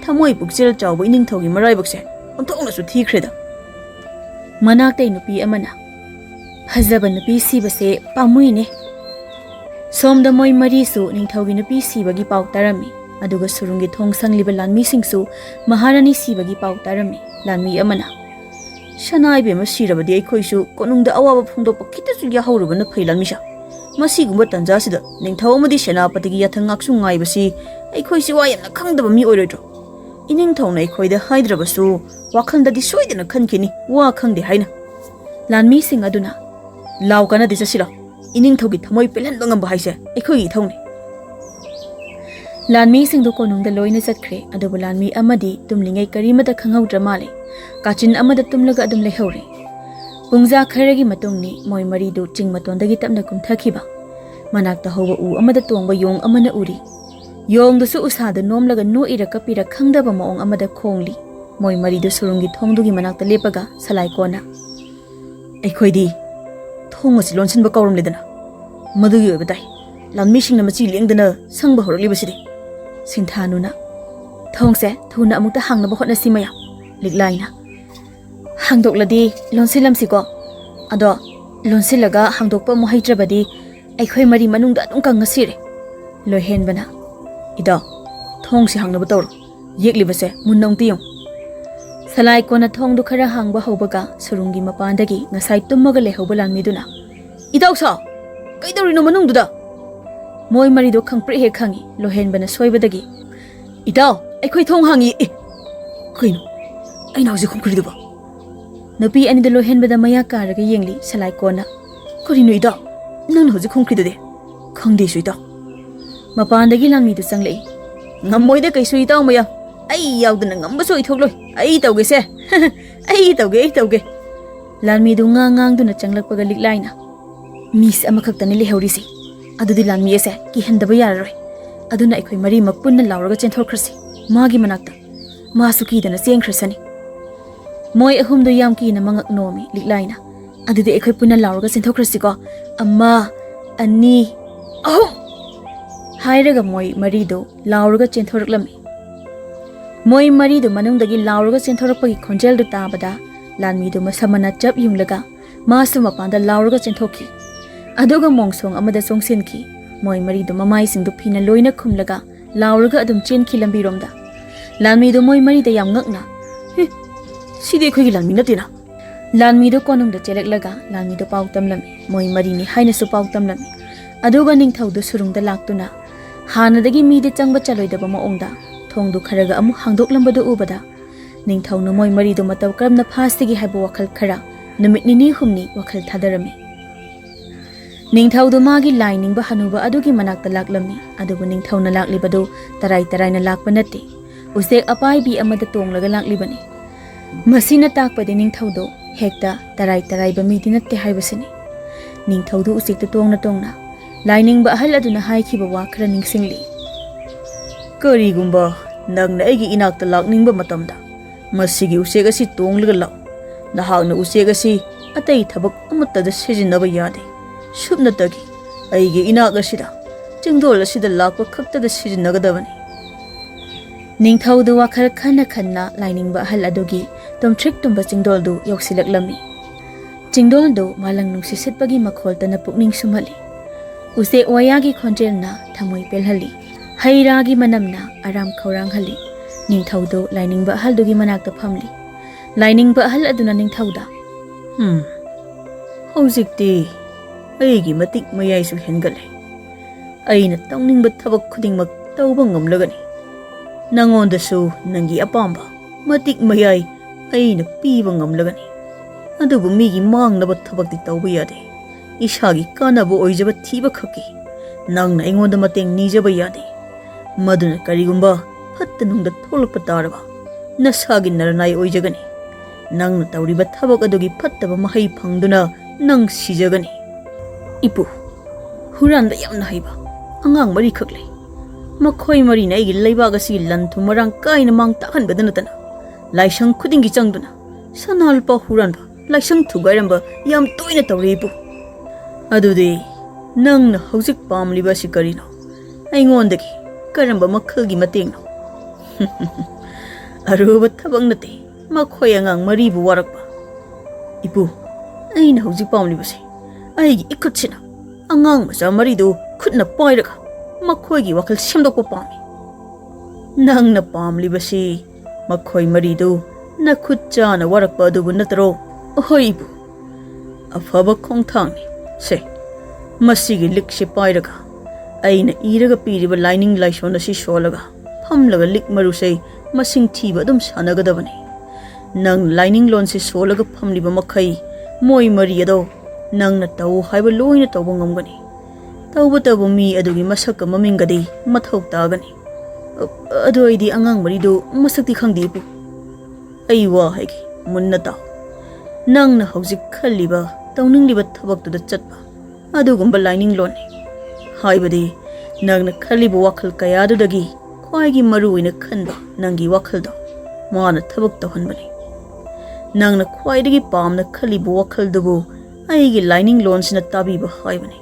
thamoi pukchel chawba iningthaugi maraibakse onthokna su thikhreda manaktai nupi amana phajaba nupi sibase pamuine somda moi mari su ningthaugi nupi sibagi pau tarami aduga surungi thong sangliba lanmi singsu maharani sibagi pau tarami lanmi amana shanai be masirabadi aikhoisu konungda awaba phungdokpa khitasu yahorubana phailanmisha masigumba tanja sida ningthau amadi senapatigi yathangaksu ngaibasi aikhoisi wa yamna khangdaba mi oiroidro iningthauna aikhoida haidrabasu wakhandadi soidana khankini wa khangde haina lanmi sing aduna laukana disasira iningthaugi thamoi pelanba ngamba haise aikhoigi thauni lanmi singdo konungda loina chatkre adubu lanmi amadi tumlingai karimata khanghaudra male kachin amada tumlaga adum lehore pungja kharagi matungni moi maridu chingmatondagi tapna kumthakiba manakta hoba u amada tongba yong amana uri yong dusu usada nomlaga no iraka pira khangdaba maong amada khongli moi maridu surungi thongdugi manakta lepaga salai kona aikhoidi thong asi lonsinba kauram ledana madugi oibadai lanmi singna machi lengdana sangba horli basidi sinthanuna thongse thuna amukta hangnaba hotna simaya liklaina hangdokladi lonsilamsiko ado lonsilaga hangdokpa mu haitrabadi aikhoi mari manungda adum kangasire lohenbana ida thongsi hangnaba tawro yeklibase munnongtiyong salai kona thongdu khara hangba hobaga surungi mapandagi ngasai tummaga lehoba lanmiduna idausa kaidorino manungduda moi marido khangpre he khangi lohenbana soibadagi idaw aikhoi thong hangi kaino aina hoji khongkriduba napi anida lohenbada maya karaga yengli salai kona korino ida nang hoji khongkridude khangde suida mapandagi langmi du changlei ngamoida kaisu ida maya ai yaudana ngamba soi thokloi ai tawge se ai tawge lanmi du ngang duna changlakpaga liklaina mis amakhaktani lehaurisi adudi lanmi ase ki hendaba yararoi aduna aikhoi mari mapunna lauraga chenthorkhrasi magi manakta masuki dana chengkhrasani moi ahumdu yam ki na mangak nomi liklaina adudi aikhoi punna lauraga chenthorkhrasi ko amma ani ahum hairaga moi marido lauraga chenthorklami moi marido manungdagi lauraga chenthorapagi khonjel du tabada lanmi du masamana chap yunglaga masu mapanda lauraga chenthokhi aduga mongsong amada songsinki moi marido mamai singdu phina loina khumlaga lauraga adum chenki lambiromda lanmi du moi marida yam ngakna side khogi lanmi natina lanmi du konungda cheleklaga lanmi du pautamlami moi marini haina su pautamlami aduga ningthau du surungda laktuna hanadagi mide changba chaloidaba maongda thongdu kharaga amu hangdoklambadu ubada ningthau nu moi maridu mataw karamna phastigi haiba wakhal khara numit nini humni wakhal thadarami ningthau du magi lining ba hanuba adugi manakta laklami adubu ningthau na laklibadu tarai na lakpa natte usek apai bi amada tonglaga laklibani masina takpadi ningthau do hekta tarai ba midi natte haibasini ningthau du usek tu tongna lining ba ahal aduna haikhiba wa khara ningsingli karigumba nangna aigi inakta lakningba matamda masigi usek asi tonglaga law nahakna usek asi atai thabak amattada sijinaba yade subnatagi aigi inak asida chingdol asida lakpa khaktada sijinagadabani ningthau du wakhal khanna lainingba ahal adugi tomthrik tumba chingdol du yoksilaklami chingdol du malang nungsi sitpagi makholtana pukning sumhali use wayagi khonjelna thamoi pelhali hairagi manamna aram khaurang hali ningthau du lainingba ahal dugi manakta phamli lainingba ahal aduna ningthau da hojikti aigi matik mayai su hengale aina tawningba thabak khudingmak tawba ngamlagani nangonda su nangi apamba matik mayai ꯑꯩꯅ ꯄꯤꯕ ꯉꯝꯂꯒꯅꯤ ꯑꯗꯨꯕꯨ ꯃꯤꯒꯤ ꯃꯥꯡꯅꯕ ꯊꯕꯛꯇꯤ ꯇꯧꯕ ꯌꯥꯗꯦ ꯏꯁꯥꯒꯤ ꯀꯥꯟꯅꯕ ꯑꯣꯏꯖꯕ ꯊꯤꯕ ꯈꯛꯀꯤ ꯅꯪꯅ ꯑꯩꯉꯣꯟꯗ ꯃꯇꯦꯡ ꯅꯤꯖꯕ ꯌꯥꯗꯦ ꯃꯗꯨꯅ ꯀꯔꯤꯒꯨꯝꯕ ꯐꯠꯇ ꯅꯨꯡꯗ ꯊꯣꯛꯂꯛꯄ ꯇꯥꯔꯕ ꯅꯁꯥꯒꯤ ꯅꯔꯅꯥꯏ ꯑꯣꯏꯖꯒꯅꯤ ꯅꯪꯅ ꯇꯧꯔꯤꯕ ꯊꯕꯛ ꯑꯗꯨꯒꯤ ꯐꯠꯇꯕ ꯃꯍꯩ ꯐꯪꯗꯨꯅ ꯅꯪ ꯁꯤꯖꯒꯅꯤ ꯏꯄꯨ ꯍꯨꯔꯥꯟꯕ ꯌꯥꯝꯅ ꯍꯩꯕ ꯑꯉꯥꯡ ꯃꯔꯤꯈꯛ ꯂꯩ ꯃꯈꯣꯏ ꯃꯔꯤꯅ ꯑꯩꯒꯤ ꯂꯩꯕꯥꯛ ꯑꯁꯤꯒꯤ ꯂꯟ ꯊꯨꯝ ꯃꯔꯥꯡ ꯀꯥꯏꯅ ꯃꯥꯡ ꯇꯥꯛꯍꯟꯕꯗ ꯅꯠꯇꯅ ꯂꯥꯏꯁꯪ ꯈꯨꯗꯤꯡꯒꯤ ꯆꯪꯗꯨꯅ ꯁꯅꯥ ꯂꯨꯄꯥ ꯍꯨꯔꯥꯟꯕ ꯂꯥꯏꯁꯪ ꯊꯨꯒꯥꯏꯔꯝꯕ ꯌꯥꯝ ꯇꯣꯏꯅ ꯇꯧꯔꯦ ꯏꯄꯨ ꯑꯗꯨꯗꯤ ꯅꯪꯅ ꯍꯧꯖꯤꯛ ꯄꯥꯝꯂꯤꯕ ꯑꯁꯤ ꯀꯔꯤꯅꯣ ꯑꯩꯉꯣꯟꯗꯒꯤ ꯀꯔꯝꯕ ꯃꯈꯜꯒꯤ ꯃꯇꯦꯡꯅꯣ ꯑꯔꯨꯕ ꯊꯕꯛ ꯅꯠꯇꯦ ꯃꯈꯣꯏ ꯑꯉꯥꯡ ꯃꯔꯤꯕꯨ ꯋꯥꯔꯛꯄ ꯏꯄꯨ ꯑꯩꯅ ꯍꯧꯖꯤꯛ ꯄꯥꯝꯂꯤꯕꯁꯤ ꯑꯩꯒꯤ ꯏꯈꯨꯠꯁꯤꯅ ꯑꯉꯥꯡ ꯃꯆꯥ ꯃꯔꯤꯗꯨ ꯈꯨꯠꯅ ꯄꯥꯏꯔꯒ ꯃꯈꯣꯏꯒꯤ ꯋꯥꯈꯜ ꯁꯦꯝꯗꯣꯛꯄ ꯄꯥꯝꯃꯤ ꯅꯪꯅ ꯄꯥꯝꯂꯤꯕꯁꯤ ꯃꯈꯣꯏ ꯃꯔꯤꯗꯨ ꯅꯈꯨꯠ ꯆꯥꯅ ꯋꯥꯔꯛꯄ ꯑꯗꯨꯕꯨ ꯅꯠꯇ꯭ꯔꯣ ꯍꯣꯏ ꯏꯄꯨ ꯑꯐꯕ ꯈꯣꯡꯊꯥꯡꯅꯤ ꯁꯦ ꯃꯁꯤꯒꯤ ꯂꯤꯛꯁꯤ ꯄꯥꯏꯔꯒ ꯑꯩꯅ ꯏꯔꯒ ꯄꯤꯔꯤꯕ ꯂꯥꯏꯅꯤꯡ ꯂꯥꯏꯁꯣꯟ ꯑꯁꯤ ꯁꯣꯜꯂꯒ ꯐꯝꯂꯒ ꯂꯤꯛ ꯃꯔꯨꯁꯦ ꯃꯁꯤꯡ ꯊꯤꯕ ꯑꯗꯨꯝ ꯁꯥꯟꯅꯒꯗꯕꯅꯤ ꯅꯪ ꯂꯥꯏꯅꯤꯡ ꯂꯣꯟꯁꯤ ꯁꯣꯜꯂꯒ ꯐꯝꯂꯤꯕ ꯃꯈꯩ ꯃꯣꯏ ꯃꯔꯤ ꯑꯗꯣ ꯅꯪꯅ ꯇꯧ ꯍꯥꯏꯕ ꯂꯣꯏꯅ ꯇꯧꯕ ꯉꯝꯒꯅꯤ ꯇꯧꯕꯇꯕꯨ ꯃꯤ ꯑꯗꯨꯒꯤ ꯃꯁꯛꯀ ꯃꯃꯤꯡꯒꯗꯤ ꯃꯊꯧ ꯇꯥꯒꯅꯤ ꯑꯗꯨ ꯑꯩꯗꯤ ꯑꯉꯥꯡ ꯃꯔꯤꯗꯨ ꯃꯁꯛꯇꯤ ꯈꯪꯗꯦ ꯏꯄꯨ ꯑꯩ ꯋꯥ ꯍꯥꯏꯒꯦ ꯃꯨꯟꯅ ꯇꯥꯎ ꯅꯪꯅ ꯍꯧꯖꯤꯛ ꯈꯜꯂꯤꯕ ꯇꯧꯅꯤꯡꯂꯤꯕ ꯊꯕꯛꯇꯨꯗ ꯆꯠꯄ ꯑꯗꯨꯒꯨꯝꯕ ꯂꯥꯏꯅꯤꯡ ꯂꯣꯟꯅꯤ ꯍꯥꯏꯕꯗꯤ ꯅꯪꯅ ꯈꯜꯂꯤꯕ ꯋꯥꯈꯜ ꯀꯌꯥꯗꯨꯗꯒꯤ ꯈ꯭ꯋꯥꯏꯒꯤ ꯃꯔꯨꯑꯣꯏꯅ ꯈꯟꯕ ꯅꯪꯒꯤ ꯋꯥꯈꯜꯗꯣ ꯃꯥꯅ ꯊꯕꯛ ꯇꯧꯍꯟꯕꯅꯤ ꯅꯪꯅ ꯈ꯭ꯋꯥꯏꯗꯒꯤ ꯄꯥꯝꯅ ꯈꯜꯂꯤꯕ ꯋꯥꯈꯜꯗꯨꯕꯨ ꯑꯩꯒꯤ ꯂꯥꯏꯅꯤꯡ ꯂꯣꯟꯁꯤꯅ ꯇꯥꯕꯤꯕ ꯍꯥꯏꯕꯅꯤ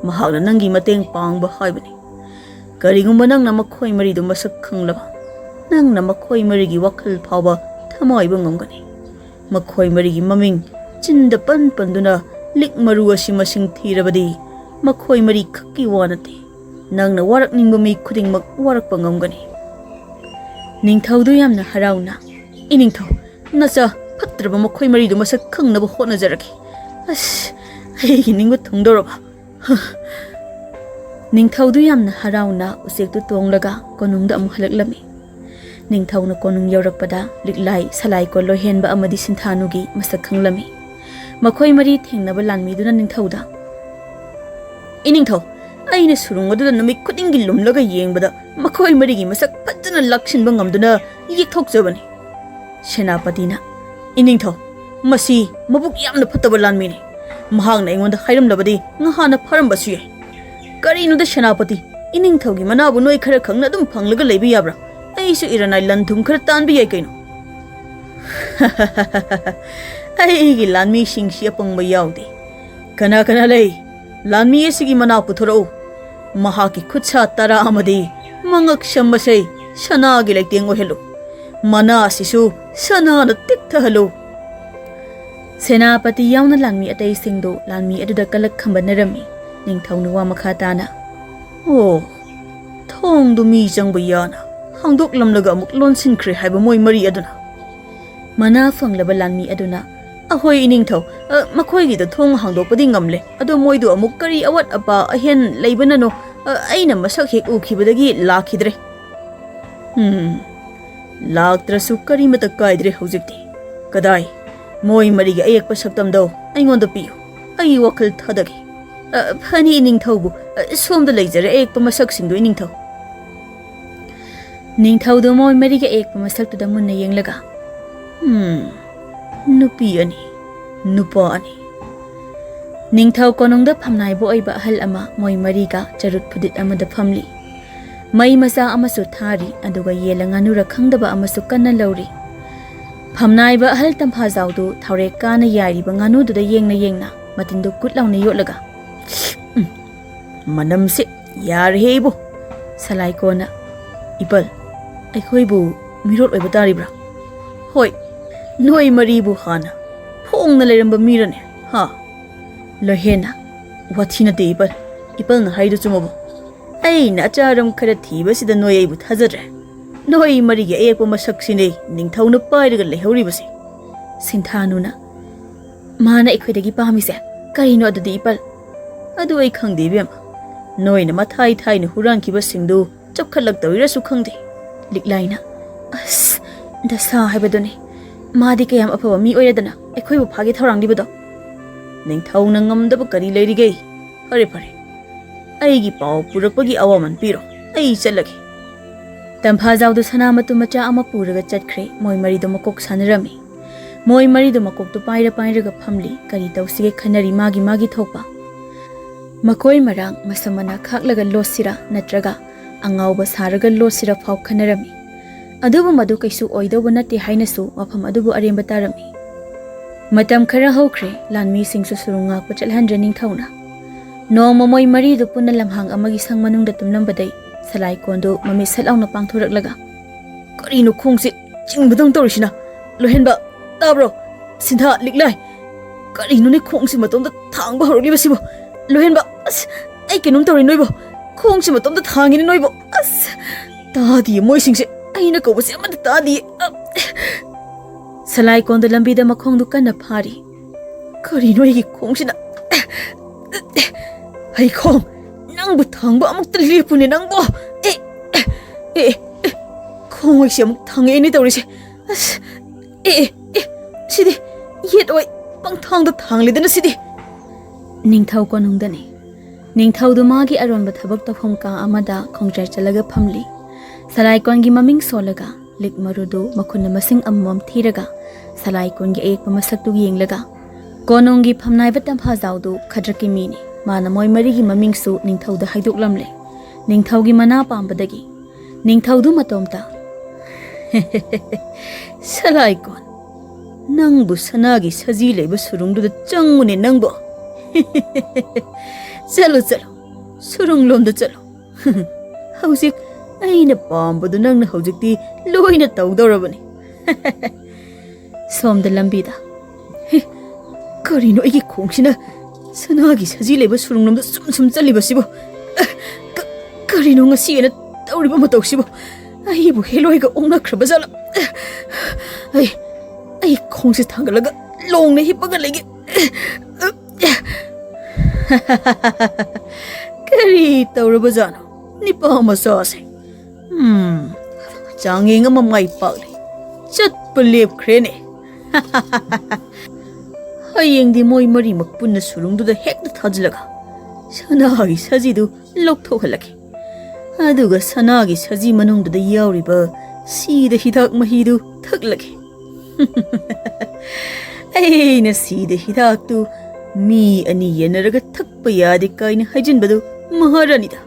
ꯃꯍꯥꯛꯅ ꯅꯪꯒꯤ ꯃꯇꯦꯡ ꯄꯥꯡꯕ ꯍꯥꯏꯕꯅꯤ ꯀꯔꯤꯒꯨꯝꯕ ꯅꯪꯅ ꯃꯈꯣꯏ ꯃꯔꯤꯗꯨ ꯃꯁꯛ ꯈꯪꯂꯕ ꯅꯪꯅ ꯃꯈꯣꯏ ꯃꯔꯤꯒꯤ ꯋꯥꯈꯜ ꯐꯥꯎꯕ ꯊꯃꯥꯏꯕ ꯉꯝꯒꯅꯤ ꯃꯈꯣꯏ ꯃꯔꯤꯒꯤ ꯃꯃꯤꯡ ꯆꯤꯟꯗ ꯄꯟꯗꯨꯅ ꯂꯤꯛ ꯃꯔꯨ ꯑꯁꯤ ꯃꯁꯤꯡ ꯊꯤꯔꯕꯗꯤ ꯃꯈꯣꯏ ꯃꯔꯤ ꯈꯛꯀꯤ ꯋꯥ ꯅꯠꯇꯦ ꯅꯪꯅ ꯋꯥꯔꯛꯅꯤꯡꯕ ꯃꯤ ꯈꯨꯗꯤꯡꯃꯛ ꯋꯥꯔꯛꯄ ꯉꯝꯒꯅꯤ ꯅꯤꯡꯊꯧꯗꯨ ꯌꯥꯝꯅ ꯍꯔꯥꯎꯅ ꯏꯅꯤꯡꯊꯧ ꯅꯆꯥ ꯐꯠꯇ꯭ꯔꯕ ꯃꯈꯣꯏ ꯃꯔꯤꯗꯨ ꯃꯁꯛ ꯈꯪꯅꯕ ꯍꯣꯠꯅꯖꯔꯒꯦ ꯑꯁ ꯑꯩꯒꯤ ꯅꯤꯡꯕ ꯊꯨꯡꯗꯧꯔꯕ ꯅꯤꯡꯊꯧꯗꯨ ꯌꯥꯝꯅ ꯍꯔꯥꯎꯅ ꯎꯆꯦꯛꯇꯨ ꯇꯣꯡꯂꯒ ꯀꯣꯅꯨꯡꯗ ꯑꯃꯨꯛ ꯍꯜꯂꯛꯂꯝꯃꯤ ꯅꯤꯡꯊꯧꯅ ꯀꯣꯅꯨꯡ ꯌꯧꯔꯛꯄꯗ ꯂꯤꯛꯂꯥꯏ ꯁꯂꯥꯏꯀꯣꯜ ꯂꯣꯏꯍꯦꯟꯕ ꯑꯃꯗꯤ ꯁꯤꯟꯊꯥꯅꯨꯒꯤ ꯃꯁꯛ ꯈꯪꯂꯝꯃꯤ ꯃꯈꯣꯏ ꯃꯔꯤ ꯊꯦꯡꯅꯕ ꯂꯥꯟꯃꯤꯗꯨꯅ ꯅꯤꯡꯊꯧꯗ ꯏꯅꯤꯡꯊꯧ ꯑꯩꯅ ꯁꯨꯔꯨꯡ ꯑꯗꯨꯗ ꯅꯨꯃꯤꯠ ꯈꯨꯗꯤꯡꯒꯤ ꯂꯨꯝꯂꯒ ꯌꯦꯡꯕꯗ ꯃꯈꯣꯏ ꯃꯔꯤꯒꯤ ꯃꯁꯛ ꯐꯖꯅ ꯂꯥꯛꯁꯤꯟꯕ ꯉꯝꯗꯨꯅ ꯌꯦꯛꯊꯣꯛꯆꯕꯅꯤ ꯁꯦꯅꯥꯄꯇꯤꯅ ꯏꯅꯤꯡꯊꯧ ꯃꯁꯤ ꯃꯕꯨꯛ ꯌꯥꯝꯅ ꯐꯠꯇꯕ ꯂꯥꯟꯃꯤꯅꯤ ꯃꯍꯥꯛꯅ ꯑꯩꯉꯣꯟꯗ ꯍꯥꯏꯔꯝꯂꯕꯗꯤ ꯉꯍꯥꯟꯅ ꯐꯔꯝꯕꯁꯨ ꯌꯥꯏ ꯀꯔꯤꯅꯣꯗ ꯁꯦꯅꯥꯄꯇꯤ ꯏꯅꯤꯡꯊꯧꯒꯤ ꯃꯅꯥꯕꯨ ꯅꯣꯏ ꯈꯔ ꯈꯪꯅ ꯑꯗꯨꯝ ꯐꯪꯂꯒ ꯂꯩꯕ ꯌꯥꯕ꯭ꯔꯥ ꯑꯩꯁꯨ ꯏꯔꯅꯥꯏ ꯂꯟ ꯊꯨꯝ ꯈꯔ ꯇꯥꯟꯕ ꯌꯥꯏ ꯀꯩꯅꯣ ꯑꯩꯒꯤ ꯂꯥꯟꯃꯤꯁꯤꯡꯁꯤ ꯑꯄꯪꯕ ꯌꯥꯎꯗꯦ ꯀꯅꯥ ꯀꯅꯥ ꯂꯩ ꯂꯥꯟꯃꯤ ꯑꯁꯤꯒꯤ ꯃꯅꯥ ꯄꯨꯊꯣꯔꯛꯎ ꯃꯍꯥꯛꯀꯤ ꯈꯨꯠꯁꯥ 10 ꯑꯃꯗꯤ ꯃꯉꯛ ꯁꯝꯕꯁꯦ ꯁꯅꯥꯒꯤ ꯂꯩꯇꯦꯡ ꯑꯣꯏꯍꯜꯂꯨ ꯃꯅꯥ ꯑꯁꯤꯁꯨ ꯁꯅꯥꯅ ꯇꯤꯛꯊꯍꯜꯂꯨ ꯁꯦꯅꯥꯄꯇꯤ ꯌꯥꯎꯅ ꯂꯥꯟꯃꯤ ꯑꯇꯩꯁꯤꯡꯗꯨ ꯂꯥꯟꯃꯤ ꯑꯗꯨꯗ ꯀꯂꯛ ꯈꯝꯕꯟꯅꯔꯝꯃꯤ ꯅꯤꯡꯊꯧꯅ ꯋꯥ ꯃꯈꯥ ꯇꯥꯅ ꯑꯣ ꯊꯣꯡꯗꯨ ꯃꯤ ꯆꯪꯕ ꯌꯥꯅ ꯍꯥꯡꯗꯣꯛꯂꯝꯂꯒ ꯑꯃꯨꯛ ꯂꯣꯟꯁꯤꯟꯈ꯭ꯔꯦ ꯍꯥꯏꯕ ꯃꯣꯏ ꯃꯔꯤ ꯑꯗꯨꯅ ꯃꯅꯥ ꯐꯪꯂꯕ ꯂꯥꯟꯃꯤ ꯑꯗꯨꯅ ꯑꯍꯣꯏ ꯏꯅꯤꯡꯊꯧ ꯃꯈꯣꯏꯒꯤꯗ ꯊꯣꯡ ꯍꯥꯡꯗꯣꯛꯄꯗꯤ ꯉꯝꯂꯦ ꯑꯗꯣ ꯃꯣꯏꯗꯨ ꯑꯃꯨꯛ ꯀꯔꯤ ꯑꯋꯥꯠ ꯑꯄꯥ ꯑꯍꯦꯟ ꯂꯩꯕꯅꯅꯣ ꯑꯩꯅ ꯃꯁꯛ ꯍꯦꯛ ꯎꯈꯤꯕꯗꯒꯤ ꯂꯥꯛꯈꯤꯗ꯭ꯔꯦ ꯂꯥꯛꯇ꯭ꯔꯁꯨ ꯀꯔꯤꯃꯇ ꯀꯥꯏꯗ꯭ꯔꯦ ꯍꯧꯖꯤꯛꯇꯤ ꯀꯗꯥꯏ ꯃꯣꯏ ꯃꯔꯤꯒꯤ ꯑꯌꯦꯛꯄ ꯁꯛꯇꯝꯗꯣ ꯑꯩꯉꯣꯟꯗ ꯄꯤꯌꯨ ꯑꯩ ꯋꯥꯈꯜ ꯊꯥꯗꯒꯦ ꯐꯅꯤ ꯏꯅꯤꯡꯊꯧꯕꯨ ꯁꯣꯝꯗ ꯂꯩꯖꯔꯦ ꯑꯌꯦꯛꯄ ꯃꯁꯛꯁꯤꯡꯗꯨ ꯏꯅꯤꯡꯊꯧ ꯅꯤꯡꯊꯧꯗꯨ ꯃꯣꯏ ꯃꯔꯤꯒꯤ ꯑꯌꯦꯛꯄ ꯃꯁꯛꯇꯨꯗ ꯃꯨꯟꯅ ꯌꯦꯡꯂꯒ ꯅꯨꯄꯤ ꯑꯅꯤ ꯅꯨꯄꯥ ꯑꯅꯤ ꯅꯤꯡꯊꯧ ꯀꯣꯅꯨꯡꯗ ꯐꯝꯅꯥꯏꯕ ꯑꯣꯏꯕ ꯑꯍꯜ ꯑꯃ ꯃꯣꯏ ꯃꯔꯤꯒ ꯆꯔꯨꯠ ꯐꯨꯗꯤꯠ ꯑꯃꯗ ꯐꯝꯂꯤ ꯃꯩ ꯃꯆꯥ ꯑꯃꯁꯨ ꯊꯥꯔꯤ ꯑꯗꯨꯒ ꯌꯦꯜꯂ ꯉꯥꯅꯨꯔ ꯈꯪꯗꯕ ꯑꯃꯁꯨ ꯀꯟꯅ ꯂꯧꯔꯤ ꯐꯝꯅꯥꯏꯕ ꯑꯍꯜ ꯇꯝꯐꯥꯖꯥꯎꯗꯨ ꯊꯥꯎꯔꯦꯛ ꯀꯥꯅ ꯌꯥꯏꯔꯤꯕ ꯉꯥꯅꯨꯗꯨꯗ ꯌꯦꯡꯅ ꯃꯇꯤꯟꯗꯨ ꯀꯨꯠ ꯂꯥꯎꯅ ꯌꯣꯠꯂꯒ ꯃꯅꯝꯁꯦ ꯌꯥꯔꯦꯍꯦ ꯏꯕꯣ ꯁꯂꯥꯏꯀꯣꯟꯅ ꯏꯄꯜ ꯑꯩꯈꯣꯏꯕꯨ ꯃꯤꯔꯣꯠ ꯑꯣꯏꯕ ꯇꯥꯔꯤꯕ꯭ꯔꯥ ꯍꯣꯏ ꯅꯣꯏ ꯃꯔꯤꯕꯨ ꯍꯥꯟꯅ ꯐꯣꯡꯅ ꯂꯩꯔꯝꯕ ꯃꯤꯔꯅꯦ ꯍꯥ ꯂꯣꯏꯍꯦꯟꯅ ꯋꯥꯊꯤ ꯅꯠꯇꯦ ꯏꯄꯜꯅ ꯍꯥꯏꯗꯨ ꯆꯨꯝꯃꯕꯣ ꯑꯩꯅ ꯑꯆꯥꯔꯝ ꯈꯔ ꯊꯤꯕꯁꯤꯗ ꯅꯣꯏ ꯑꯩꯕꯨ ꯊꯥꯖꯗ꯭ꯔꯦ ꯅꯣꯏ ꯃꯔꯤꯒꯤ ꯑꯌꯦꯛꯄ ꯃꯁꯛꯁꯤꯅꯦ ꯅꯤꯡꯊꯧꯅ ꯄꯥꯏꯔꯒ ꯂꯩꯍꯧꯔꯤꯕꯁꯦ ꯁꯤꯟꯊꯥꯅꯨꯅ ꯃꯥꯅ ꯑꯩꯈꯣꯏꯗꯒꯤ ꯄꯥꯝꯃꯤꯁꯦ ꯀꯔꯤꯅꯣ ꯑꯗꯨꯗꯤ ꯏꯄꯜ ꯑꯗꯨ ꯑꯩ ꯈꯪꯗꯦ ꯏꯕꯦꯝꯃ ꯅꯣꯏꯅ ꯃꯊꯥꯏ ꯊꯥꯏꯅ ꯍꯨꯔꯥꯟꯈꯤꯕꯁꯤꯡꯗꯨ ꯆꯞꯈꯠꯂꯛꯇꯧꯔꯤꯔꯁꯨ ꯈꯪꯗꯦ ꯂꯤꯛꯂꯥꯏꯅ ꯑꯁ ꯗꯁꯥ ꯍꯥꯏꯕꯗꯨꯅꯤ मादी कयाम अफबा मी ओइरदना अखोइबु फागे थौरांगलिबदो Ningthou na ngamdaba kari leirigay. Fare fare. Aigi pao purakpagi awaman piro. Ai chalagi. Tamphazaw do sana matu macha ama puraga chatkre moi mari do makok sanarami. Moi mari do makok do paira ga phamli kari tawsige khanari magi thokpa. Makoi marang masamana khaklaga losira natraga angawba saraga losira phau khanarami. Adubu madu kaisu oido banati hainasu mafam adubu aremba tarami. Matam khara hokre lanmi singsu surunga ko chalhan Ningthou na. No momoy mari do punna lamhang amagi sang manung da tumnam badai salai kondo mami salaw na pangthurak laga. Karino khongsi chingbadang torisina. Lohenba tabro sintha liklai. Karino ne khongsi matomda thangba horogli basibo. Lohenba as ai kenum tori noibo. Khongsi matomda thangini noibo. As tadi moi singse aina ko basi amada tadi. Salai kondo lambi da makhong du kana phari. Karino igi khongsina. Hai khong nang bu thangba amuk tali pune nang bo. Khong ai siam thang e ni torise. As sidi yet oi pang thang da thang le dana sidi. Ningthou ko nung dani. Ningthou du magi aron ba thabak tafom ka amada khongchar chalaga phamli. Salai kon gi maming solaga lik marudu makhunna masing ammam thiraga salai kon gi ek pamasak tu yenglaga konong gi phamnai batam phazaw du khadraki mini mana moi mari gi maming su Ningthou da haiduk lamle Ningthou gi mana pambadagi Ningthou du matomta salai kon nang bu Sanagi Saji leba surung du da changune nang bo chalo surung lom da chalo hausik aina pambadu nang na haujikti loina tawdorabani somda lambida karino igi khongsina Sanagi Saji leba surunglomda sum chalibasibo karino ngasi ena tawriba matawsibo aibu heloiga ongna khrabazala ai khongsi thangalaga longna hipaga lege kari tawrabazano nipa masase Changing ama mai pakli chat pelip krene hayeng di moi mari makpunna surung du da hek da thajlaga Sanagi Saji du lokthok halaki aduga Sanagi Saji manung da yawriba si da hidak mahi du thaklaki ai na si da hidak tu mi ani yenaraga thakpa yadi kaina hajin badu maharani da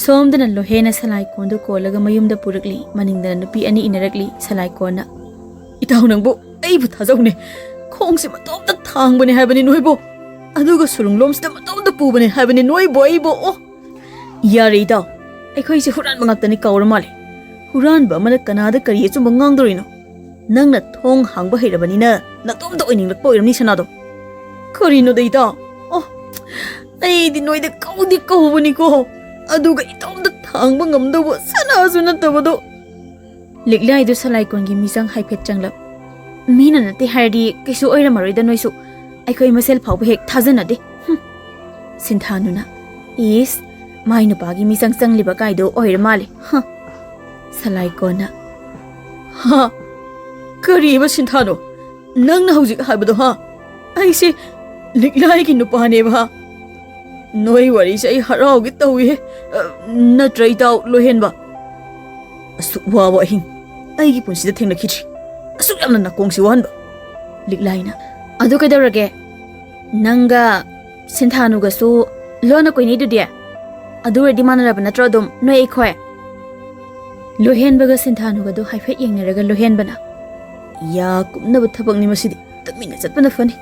somdana lohena salai kondo kolaga mayumda purakli maningdana nupi ani inarakli salai kona itaw nang bo ai bu thajawne khongsi matomda thangbane habani noibo aduga surunglomsda matomda pubane habani noibo aibo o yare itaw aikhoi se Huranba ngakta kawramale Huranba mana kanada kari achumba ngangdorino nangna thong hangba heirabani na natomda oininglakpa oiramni sanado karino da itaw ai di noida kaudi kawbani ko aduga itomda thangba ngamdabo sanasu natabado liklai du salai kon gi misang haiphet changlap mina nate hardi kaisu oiramaroi da noisu aikhoi masel phawba hek thajana de sinthanuna is mai nupa gi misang changliba kaido oiramale salai kona ha kariba sinthano nangna hojik haibado ha aise liklai gi nupa ne ba noi wari sai harau gi tawi na trai taw lohenba asu wawa hing ai gi punsi da thengna khichi asu yamna na kongsi wanba liklaina adu kaidorage nanga sinthanu ga su lona koini du dia adu redi manaraba natro dum noi khoi lohenba ga sinthanu ga do haifet yengnaraga lohenbana ya kumna bu thabak ni masidi tamina chatpana fani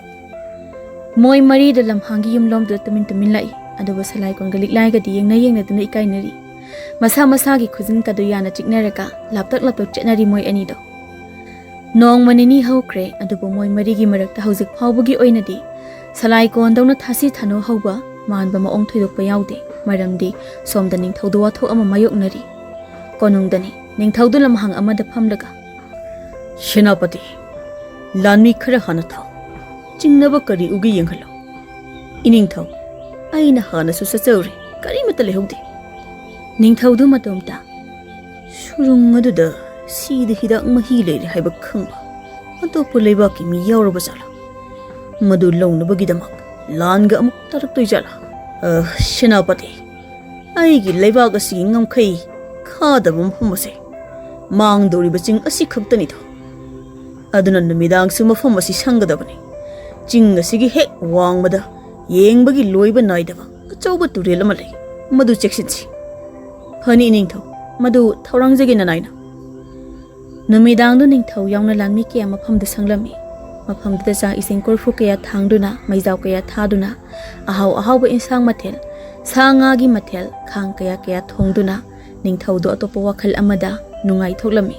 moi mari da lamhangi yumlom do tamin lai aduba salai kon galik lai ga di yengna duna ikai nari masa gi khujin ka du yana chiknaraka laptak chenari moi ani do nong manini hawkre aduba moi mari gi marak ta hojik phawbugi oinadi salai kon dawna thasi thano hawba manba ma ong thoidok pa yaude maramdi somda Ningthou du wathok ama mayok nari konung dani Ningthou du lamhang ama da phamlaga Senapati lanmi khara hana thaw chingnaba kari ugi yenghalo Ningthou aina hana su sachawre kari mata lehaude Ningthou du matomta ꯁꯨꯔꯨꯡ ꯑꯗꯨꯗ ꯁꯤꯗ ꯍꯤꯗꯥꯛ ꯃꯍꯤ ꯂꯩꯔꯦ ꯍꯥꯏꯕ ꯈꯪꯕ ꯑꯇꯣꯞꯄ ꯂꯩꯕꯥꯛꯀꯤ ꯃꯤ ꯌꯥꯎꯔꯕ ꯖꯥꯠꯂꯥ? ꯃꯗꯨ ꯂꯧꯅꯕꯒꯤꯗꯃꯛ ꯂꯥꯟꯒ ꯑꯃꯨꯛ ꯇꯥꯔꯛꯇꯣꯏ ꯖꯥꯠꯂꯥ? ꯁꯦꯅꯥꯄꯇꯤ, ꯑꯩꯒꯤ ꯂꯩꯕꯥꯛ ꯑꯁꯤꯒꯤ ꯉꯝꯈꯩ ꯈꯥꯗꯕ ꯃꯐꯝ ꯑꯁꯤ ꯃꯥꯡꯗꯧꯔꯤꯕ ꯆꯤꯡ ꯑꯁꯤ ꯈꯛꯇꯅꯤꯗꯣ. ꯑꯗꯨꯅ ꯅꯨꯃꯤꯗꯥꯡꯁꯨ ꯃꯐꯝ ꯑꯁꯤ ꯁꯪꯒꯗꯕꯅꯤ. ꯆꯤꯡ ꯑꯁꯤꯒꯤ ꯍꯦꯛ ꯋꯥꯡꯃꯗ ꯌꯦꯡꯕꯒꯤ ꯂꯣꯏꯕ ꯅꯥꯏꯗꯕ ꯑꯆꯧꯕ ꯇꯨꯔꯦꯜ ꯑꯃ ꯂꯩ. ꯃꯗꯨ ꯆꯦꯛꯁꯤꯟꯁꯤ. ꯐꯅꯤ ꯅꯤꯡꯊꯧ, ꯃꯗꯨ ꯊꯧꯔꯥꯡꯖꯒꯦ ꯅꯅꯥꯏꯅ. ꯅꯨꯃꯤꯗꯥꯡꯗꯨ ꯅꯤꯡꯊꯧ ꯌꯥꯎꯅ ꯂꯥꯟꯃꯤ ꯀꯌꯥ ꯃꯐꯝꯗ ꯁꯪꯂꯝꯃꯤ. ꯃꯐꯝꯗꯨꯗ ꯆꯥꯛ ꯏꯁꯤꯡ ꯀꯣꯔꯐꯨ ꯀꯌꯥ ꯊꯥꯡꯗꯨꯅ, ꯃꯩꯖꯥꯎ ꯀꯌꯥ ꯊꯥꯗꯨꯅ, ꯑꯍꯥꯎ ꯑꯍꯥꯎꯕ ꯏꯟꯁꯥꯡ ꯃꯊꯦꯜ, ꯁꯥ ꯉꯥꯒꯤ ꯃꯊꯦꯜ, ꯈꯥꯡ ꯀꯌꯥ ꯀꯌꯥ ꯊꯣꯡꯗꯨꯅ ꯅꯤꯡꯊꯧꯗꯨ ꯑꯇꯣꯞꯄ ꯋꯥꯈꯜ ꯑꯃꯗ ꯅꯨꯡꯉꯥꯏꯊꯣꯛꯂꯝꯃꯤ.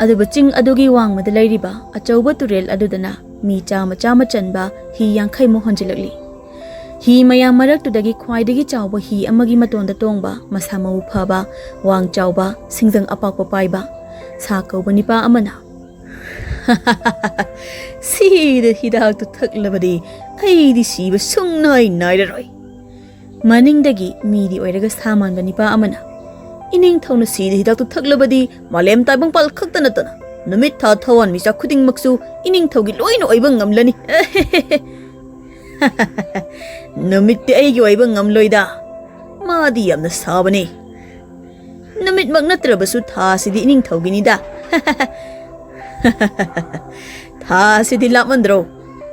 ꯑꯗꯨꯕꯨ ꯆꯤꯡ ꯑꯗꯨꯒꯤ ꯋꯥꯡꯃꯗ ꯂꯩꯔꯤꯕ ꯑꯆꯧꯕ ꯇꯨꯔꯦꯜ ꯑꯗꯨꯗꯅ ꯃꯤ ꯆꯥꯃ ꯆꯥꯃ ꯆꯟꯕ ꯍꯤ 50ꯃꯨꯛ ꯍꯣꯟꯖꯤꯜꯂꯛꯂꯤ. ꯍꯤ ꯃꯌꯥꯝ ꯃꯔꯛꯇꯨꯗꯒꯤ ꯈ꯭ꯋꯥꯏꯗꯒꯤ ꯆꯥꯎꯕ ꯍꯤ ꯑꯃꯒꯤ ꯃꯇꯣꯟꯗ ꯇꯣꯡꯕ, ꯃꯁꯥ ꯃꯎ ꯐꯕ, ꯋꯥꯡ ꯆꯥꯎꯕ, ꯁꯤꯡꯖꯪ ꯑꯄꯥꯛꯄ ꯄꯥꯏꯕ ꯁꯥ ꯀꯧꯕ ꯅꯤꯄꯥ ꯑꯃꯅ ꯁꯤꯗ ꯍꯤꯗꯥꯛꯇꯨ ꯊꯛꯂꯕꯗꯤ ꯑꯩꯗꯤ ꯁꯤꯕ ꯁꯨꯡꯅꯥꯏ ꯅꯥꯏꯔꯔꯣꯏ. ꯃꯅꯤꯡꯗꯒꯤ ꯃꯤꯗꯤ ꯑꯣꯏꯔꯒ ꯁꯥ ꯃꯥꯟꯕ ꯅꯤꯄꯥ ꯑꯃꯅ ꯏꯅꯤꯡꯊꯧꯅ ꯁꯤꯗ ꯍꯤꯗꯥꯛꯇꯨ ꯊꯛꯂꯕꯗꯤ ꯃꯥꯂꯦꯝ ꯇꯥꯏꯕꯪꯄꯥꯜ ꯈꯛꯇ ꯅꯠꯇꯅ ꯅꯨꯃꯤꯠ ꯊꯥ ꯊꯋꯥꯟ ꯃꯤꯆꯥꯛ ꯈꯨꯗꯤꯡꯃꯛꯁꯨ ꯏꯅꯤꯡꯊꯧꯒꯤ ꯂꯣꯏꯅ ꯑꯣꯏꯕ ꯉꯝꯂꯅꯤ. ꯅꯨꯃꯤꯠꯇꯤ ꯑꯩꯒꯤ ꯑꯣꯏꯕ ꯉꯝꯂꯣꯏꯗ. ꯃꯥꯗꯤ ꯌꯥꯝꯅ ꯁꯥꯕꯅꯤ. ꯅꯨꯃꯤꯠꯃꯛ ꯅꯠꯇ꯭ꯔꯕꯁꯨ ꯊꯥꯁꯤꯗꯤ ꯏꯅꯤꯡꯊꯧꯒꯤꯅꯤꯗ. ꯊꯥꯁꯤꯗꯤ ꯂꯥꯞꯃꯟꯗ꯭ꯔꯣ?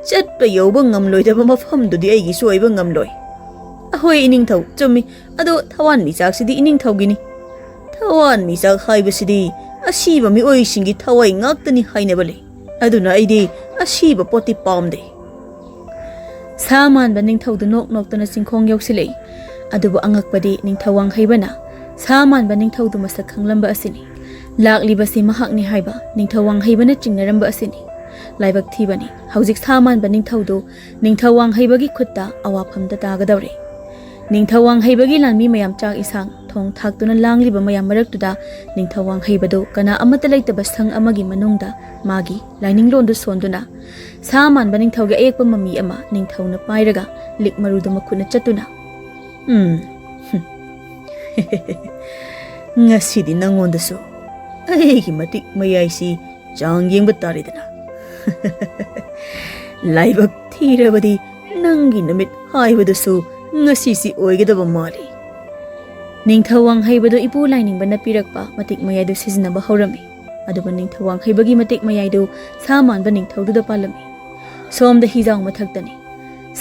ꯆꯠꯄ ꯌꯧꯕ ꯉꯝꯂꯣꯏꯗꯕ ꯃꯐꯝꯗꯨꯗꯤ ꯑꯩꯒꯤꯁꯨ ꯑꯣꯏꯕ ꯉꯝꯂꯣꯏ. ꯑꯍꯣꯏ ꯑꯏꯅꯤꯡꯊꯧ, ꯆꯨꯝꯃꯤ. ꯑꯗꯣ ꯊꯋꯥꯟ ꯃꯤꯆꯥꯛꯁꯤꯗꯤ ꯏꯅꯤꯡꯊꯧꯒꯤꯅꯤ. ꯊꯋꯥꯟ ꯃꯤꯆꯥꯛ ꯍꯥꯏꯕꯁꯤꯗꯤ ꯑꯁꯤꯕ ꯃꯤꯑꯣꯏꯁꯤꯡꯒꯤ ꯊꯋꯥꯏ ꯉꯥꯛꯇꯅꯤ ꯍꯥꯏꯅꯕ ꯂꯩ. ꯑꯗꯨꯅ ꯑꯩꯗꯤ ꯑꯁꯤꯕ ꯄꯣꯠꯇꯤ ꯄꯥꯝꯗꯦ. ꯁꯥ ꯃꯥꯟꯕ ꯅꯤꯡꯊꯧꯗꯨ ꯅꯣꯛ ꯅꯣꯛꯇꯨꯅ ꯆꯤꯡꯈꯣꯡ ꯌꯧꯁꯤꯜꯂꯛꯏ. ꯑꯗꯨꯕꯨ ꯑꯉꯛꯄꯗꯤ ꯅꯤꯡꯊꯧ ꯋꯥꯡꯍꯩꯕꯅ ꯁꯥ ꯃꯥꯟꯕ ꯅꯤꯡꯊꯧꯗꯨ ꯃꯁꯛ ꯈꯪꯂꯝꯕ ꯑꯁꯤꯅꯤ. ꯂꯥꯛꯂꯤꯕꯁꯤ ꯃꯍꯥꯛꯅꯤ ꯍꯥꯏꯕ ꯅꯤꯡꯊꯧ ꯋꯥꯡꯍꯩꯕꯅ ꯆꯤꯡꯅꯔꯝꯕ ꯑꯁꯤꯅꯤ. ꯂꯥꯏꯕꯛ ꯊꯤꯕꯅꯤ, ꯍꯧꯖꯤꯛ ꯁꯥ ꯃꯥꯟꯕ ꯅꯤꯡꯊꯧꯗꯨ ꯅꯤꯡꯊꯧ ꯋꯥꯡꯍꯩꯕꯒꯤ ꯈꯨꯠꯇ ꯑꯋꯥꯐꯝꯗ ꯇꯥꯒꯗꯧꯔꯦ. ꯅꯤꯡꯊꯧ ꯋꯥꯡꯍꯩꯕꯒꯤ ꯂꯥꯟꯃꯤ ꯃꯌꯥꯝ ꯆꯥꯛ ꯏꯟꯁꯥꯡ ꯊꯣꯡ ꯊꯥꯛꯇꯨꯅ ꯂꯥꯡꯂꯤꯕ ꯃꯌꯥꯝ ꯃꯔꯛꯇꯨꯗ ꯅꯤꯡꯊꯧ ꯋꯥꯡꯍꯩꯕꯗꯨ ꯀꯅꯥ ꯑꯃꯠꯇ ꯂꯩꯇꯕ ꯁꯪ ꯑꯃꯒꯤ ꯃꯅꯨꯡꯗ ꯃꯥꯒꯤ ꯂꯥꯏꯅꯤꯡꯂꯣꯟꯗꯨ ꯁꯣꯟꯗꯨꯅ ꯁꯥ ꯃꯥꯟꯕ ꯅꯤꯡꯊꯧꯒꯤ ꯑꯌꯦꯛꯄ ꯃꯃꯤ ꯑꯃ ꯅꯤꯡꯊꯧꯅ ꯄꯥꯏꯔꯒ ꯂꯤꯛ ꯃꯔꯨꯗ ꯃꯈꯨꯠꯅ ꯆꯠꯇꯨꯅ ꯉꯁꯤꯗꯤ ꯅꯪꯉꯣꯟꯗꯁꯨ ꯑꯩꯒꯤ ꯃꯇꯤꯛ ꯃꯌꯥꯏꯁꯤ ꯆꯥꯡ ꯌꯦꯡꯕ ꯇꯥꯔꯦꯗꯅ. ꯂꯥꯏꯕꯛ ꯊꯤꯔꯕꯗꯤ ꯅꯪꯒꯤ ꯅꯨꯃꯤꯠ ꯍꯥꯏꯕꯗꯨꯁꯨ ꯉꯁꯤꯁꯤ ꯑꯣꯏꯒꯗꯕ ꯃꯥꯜꯂꯤ. ꯅꯤꯡꯊꯧ ꯋꯥꯡꯍꯩꯕꯗꯨ ꯏꯄꯨ ꯂꯥꯏꯅꯤꯡꯕꯅ ꯄꯤꯔꯛꯄ ꯃꯇꯤꯛ ꯃꯌꯥꯏꯗꯨ ꯁꯤꯖꯤꯟꯅꯕ ꯍꯧꯔꯝꯃꯤ. ꯑꯗꯨꯕꯨ ꯅꯤꯡꯊꯧ ꯋꯥꯡꯍꯩꯕꯒꯤ ꯃꯇꯤꯛ ꯃꯌꯥꯏꯗꯨ ꯁꯥ ꯃꯥꯟꯕ ꯅꯤꯡꯊꯧꯗꯨꯗ ꯄꯥꯜꯂꯝꯃꯤ. ꯁꯣꯝꯗ ꯍꯤꯖꯥꯎ ꯃꯊꯛꯇꯅꯤ.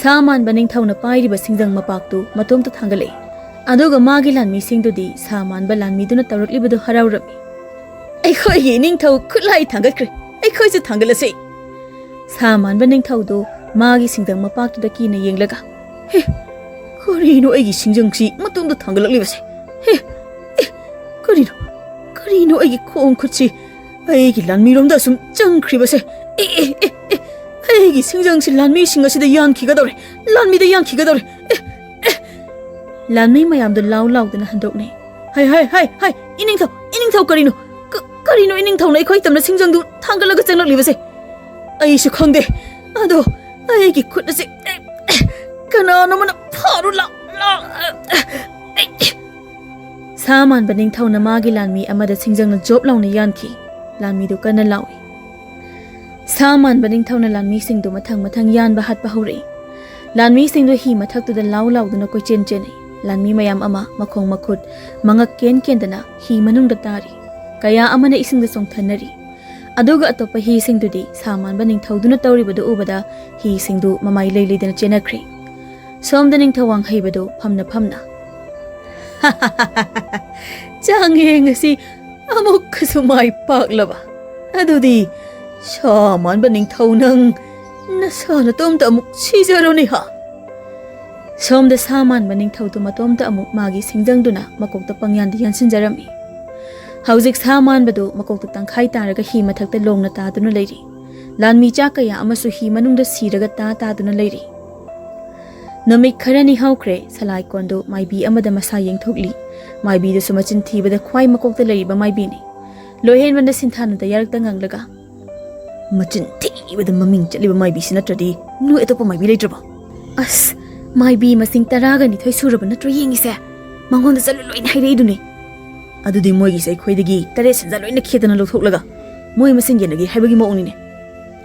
ꯁꯥ ꯃꯥꯟꯕ ꯅꯤꯡꯊꯧꯅ ꯄꯥꯏꯔꯤꯕ ꯁꯤꯡꯖꯪ ꯃꯄꯥꯛꯇꯨ ꯃꯇꯣꯝꯇ ꯊꯥꯡꯒꯠꯂꯛꯏ. ꯑꯗꯨꯒ ꯃꯥꯒꯤ ꯂꯥꯟꯃꯤꯁꯤꯡꯗꯨꯗꯤ ꯁꯥ ꯃꯥꯟꯕ ꯂꯥꯟꯃꯤꯗꯨꯅ ꯇꯧꯔꯛꯂꯤꯕꯗꯨ ꯍꯔꯥꯎꯔꯝꯃꯤ. ꯑꯩꯈꯣꯏꯒꯤ ꯅꯤꯡꯊꯧ ꯈꯨꯠꯂꯥꯏ ꯊꯥꯡꯒꯠꯈ꯭ꯔꯦ. ꯑꯩꯈꯣꯏꯁꯨ ꯊꯥꯡꯒꯠꯂꯁꯤ. ꯁꯥ ꯃꯥꯟꯕ ꯅꯤꯡꯊꯧꯗꯨ ꯃꯥꯒꯤ ꯁꯤꯡꯖꯪ ꯃꯄꯥꯛꯇꯨꯗ ꯀꯤꯅ ꯌꯦꯡꯂꯒ ꯀꯔꯤꯅꯣ ꯑꯩꯒꯤ ꯁꯤꯡꯖꯪꯁꯤ ꯃꯇꯣꯝꯇ ꯊꯥꯡꯒꯠꯂꯛꯂꯤꯕꯁꯦ? ꯀꯔꯤꯅꯣ ꯑꯩꯒꯤ ꯈꯣꯡ ꯈꯨꯠꯁꯤ ꯑꯩꯒꯤ ꯂꯥꯟꯃꯤꯔꯣꯝꯗ ꯑꯁꯨꯝ ꯆꯪꯈ꯭ꯔꯤꯕꯁꯦ? ꯑꯩꯒꯤ ꯁꯤꯡꯖꯪꯁꯤ ꯂꯥꯟꯃꯤꯁꯤꯡ ꯑꯁꯤꯗ ꯌꯥꯟꯈꯤꯒꯗꯧꯔꯦ. ꯂꯥꯟꯃꯤꯗ ꯌꯥꯟꯈꯤꯒꯗꯧꯔꯦ. ꯂꯥꯟꯃꯤ ꯃꯌꯥꯝꯗꯨ ꯂꯥꯎ ꯂꯥꯎꯗꯨꯅ ꯍꯟꯗꯣꯛꯅꯩ. ꯍꯥꯏ ꯏꯅꯤꯡꯊꯧ ꯀꯔꯤꯅꯣ ꯏꯅꯤꯡꯊꯧꯅ ꯑꯩꯈꯣꯏ ꯇꯝꯅ ꯁꯤꯡꯖꯪꯗꯨ ꯊꯥꯡꯒꯠꯂꯒ ꯆꯪꯂꯛꯂꯤꯕꯁꯦ? ꯑꯩꯁꯨ ꯈꯪꯗꯦ. ꯑꯗꯣ ꯑꯩꯒꯤ ꯈꯨꯠ ꯑꯁꯤ ꯀꯅꯥꯅꯣꯃꯅ ꯐꯥꯔꯨ ꯁꯥ ꯃꯥꯟꯕ ꯅꯤꯡꯊꯧꯅ ꯃꯥꯒꯤ ꯂꯥꯟꯃꯤ ꯑꯃꯗ ꯁꯤꯡꯖꯪꯅ ꯖꯣꯞ ꯂꯥꯎꯅ ꯌꯥꯟꯈꯤ. ꯂꯥꯟꯃꯤꯗꯨ ꯀꯟꯅ ꯂꯥꯎꯏ. ꯁꯥ ꯃꯥꯟꯕ ꯅꯤꯡꯊꯧꯅ ꯂꯥꯟꯃꯤꯁꯤꯡꯗꯨ ꯃꯊꯪ ꯃꯊꯪ ꯌꯥꯟꯕ ꯍꯥꯠꯄ ꯍꯧꯔꯛꯏ. ꯂꯥꯟꯃꯤꯁꯤꯡꯗꯨ ꯍꯤ ꯃꯊꯛꯇꯨꯗ ꯂꯥꯎ ꯂꯥꯎꯗꯨꯅ ꯀꯣꯏꯆꯦꯟ ꯆꯦꯟꯅꯩ. ꯂꯥꯟꯃꯤ ꯃꯌꯥꯝ ꯑꯃ ꯃꯈꯣꯡ ꯃꯈꯨꯠ ꯃꯉꯛ ꯀꯦꯟꯗꯅ ꯍꯤ ꯃꯅꯨꯡꯗ ꯇꯥꯔꯤ. ꯀꯌꯥ ꯑꯃꯅ ꯏꯁꯤꯡꯗ ꯆꯣꯡꯊꯟꯅꯔꯤ. ꯑꯗꯨꯒ ꯑꯇꯣꯞꯄ ꯍꯤꯁꯤꯡꯗꯨꯗꯤ ꯁꯥ ꯃꯥꯟꯕ ꯅꯤꯡꯊꯧꯗꯨꯅ ꯇꯧꯔꯤꯕꯗꯨ ꯎꯕꯗ ꯍꯤꯁꯤꯡꯗꯨ ꯃꯃꯥꯏ ꯂꯩꯗꯅ ꯆꯦꯟꯅꯈ꯭ꯔꯦ. ꯁꯣꯝꯗ ꯅꯤꯡꯊꯧ ꯋꯥꯡꯍꯩꯕꯗꯨ ꯐꯝꯅ ꯆꯥꯡꯌꯦꯡ ꯑꯁꯤ ꯑꯃꯨꯛꯀꯁꯨ ꯃꯥꯏ ꯄꯥꯛꯂꯕ? ꯑꯗꯨꯗꯤ ꯁꯥ ꯃꯥꯟꯕ ꯅꯤꯡꯊꯧ ꯅꯪ ꯅꯁꯥ ꯅꯇꯣꯝꯇ ꯑꯃꯨꯛ ꯁꯤꯖꯔꯣꯅꯦ ꯍꯥ? ꯁꯣꯝꯗ ꯁꯥ ꯃꯥꯟꯕ ꯅꯤꯡꯊꯧꯗꯨ ꯃꯇꯣꯝꯇ ꯑꯃꯨꯛ ꯃꯥꯒꯤ ꯁꯤꯡꯖꯪꯗꯨꯅ ꯃꯀꯣꯛꯇ ꯄꯪꯌꯥꯟꯗ ꯌꯥꯟꯁꯤꯟꯖꯔꯝꯃꯤ. ꯍꯧꯖꯤꯛ ꯁꯥ ꯃꯥꯟꯕꯗꯨ ꯃꯀꯣꯛꯇ ꯇꯪꯈꯥꯏ ꯇꯥꯔꯒ ꯍꯤ ꯃꯊꯛꯇ ꯂꯣꯡꯅ ꯇꯥꯗꯨꯅ ꯂꯩꯔꯤ. ꯂꯥꯟꯃꯤ ꯆꯥ ꯀꯌꯥ ꯑꯃꯁꯨ ꯍꯤ ꯃꯅꯨꯡꯗ ꯁꯤꯔꯒ ꯇꯥꯗꯨꯅ ꯂꯩꯔꯤ. ꯅꯨꯃꯤꯠ ꯈꯔꯅꯤ ꯍꯧꯈ꯭ꯔꯦ. ꯁꯂꯥꯏꯀꯣꯟꯗꯨ ꯃꯥꯏꯕꯤ ꯑꯃꯗ ꯃꯁꯥ ꯌꯦꯡꯊꯣꯛꯂꯤ. ꯃꯥꯏꯕꯤꯗꯨꯁꯨ ꯃꯆꯤꯟ ꯊꯤꯕꯗ ꯈ꯭ꯋꯥꯏ ꯃꯀꯣꯛꯇ ꯂꯩꯔꯤꯕ ꯃꯥꯏꯕꯤꯅꯤ. ꯂꯣꯏꯍꯦꯟꯕꯅ ꯁꯤꯟꯊꯥꯅꯨꯗ ꯌꯥꯔꯛꯇ ꯉꯪꯂꯒ ꯃꯆꯤꯟ ꯊꯤꯕꯗ ꯃꯃꯤꯡ ꯆꯠꯂꯤꯕ ꯃꯥꯏꯕꯤꯁꯤ ꯅꯠꯇ꯭ꯔꯗꯤ ꯅꯣꯏ ꯑꯇꯣꯞꯄ ꯃꯥꯏꯕꯤ ꯂꯩꯇ꯭ꯔꯕꯣ? ꯑꯁ, ꯃꯥꯏꯕꯤ ꯃꯁꯤꯡ 12 ꯁꯨꯔꯕ ꯅꯠꯇ꯭ꯔꯣ ꯌꯦꯡꯉꯤꯁꯦ? ꯃꯉꯣꯟꯗ ꯆꯠꯂꯨ ꯂꯣꯏꯅ ꯍꯥꯏꯔꯛꯏꯗꯨꯅꯤ. ꯑꯗꯨꯗꯤ ꯃꯣꯏꯒꯤꯁꯦ ꯑꯩꯈꯣꯏꯗꯒꯤ ꯇꯔꯦꯠ ꯁꯟꯖꯥ ꯂꯣꯏꯅ ꯈꯦꯠꯇꯅ ꯂꯧꯊꯣꯛꯂꯒ ꯃꯣꯏ ꯃꯁꯦꯟ ꯌꯦꯟꯅꯒꯦ ꯍꯥꯏꯕꯒꯤ ꯃꯑꯣꯡꯅꯤꯅꯦ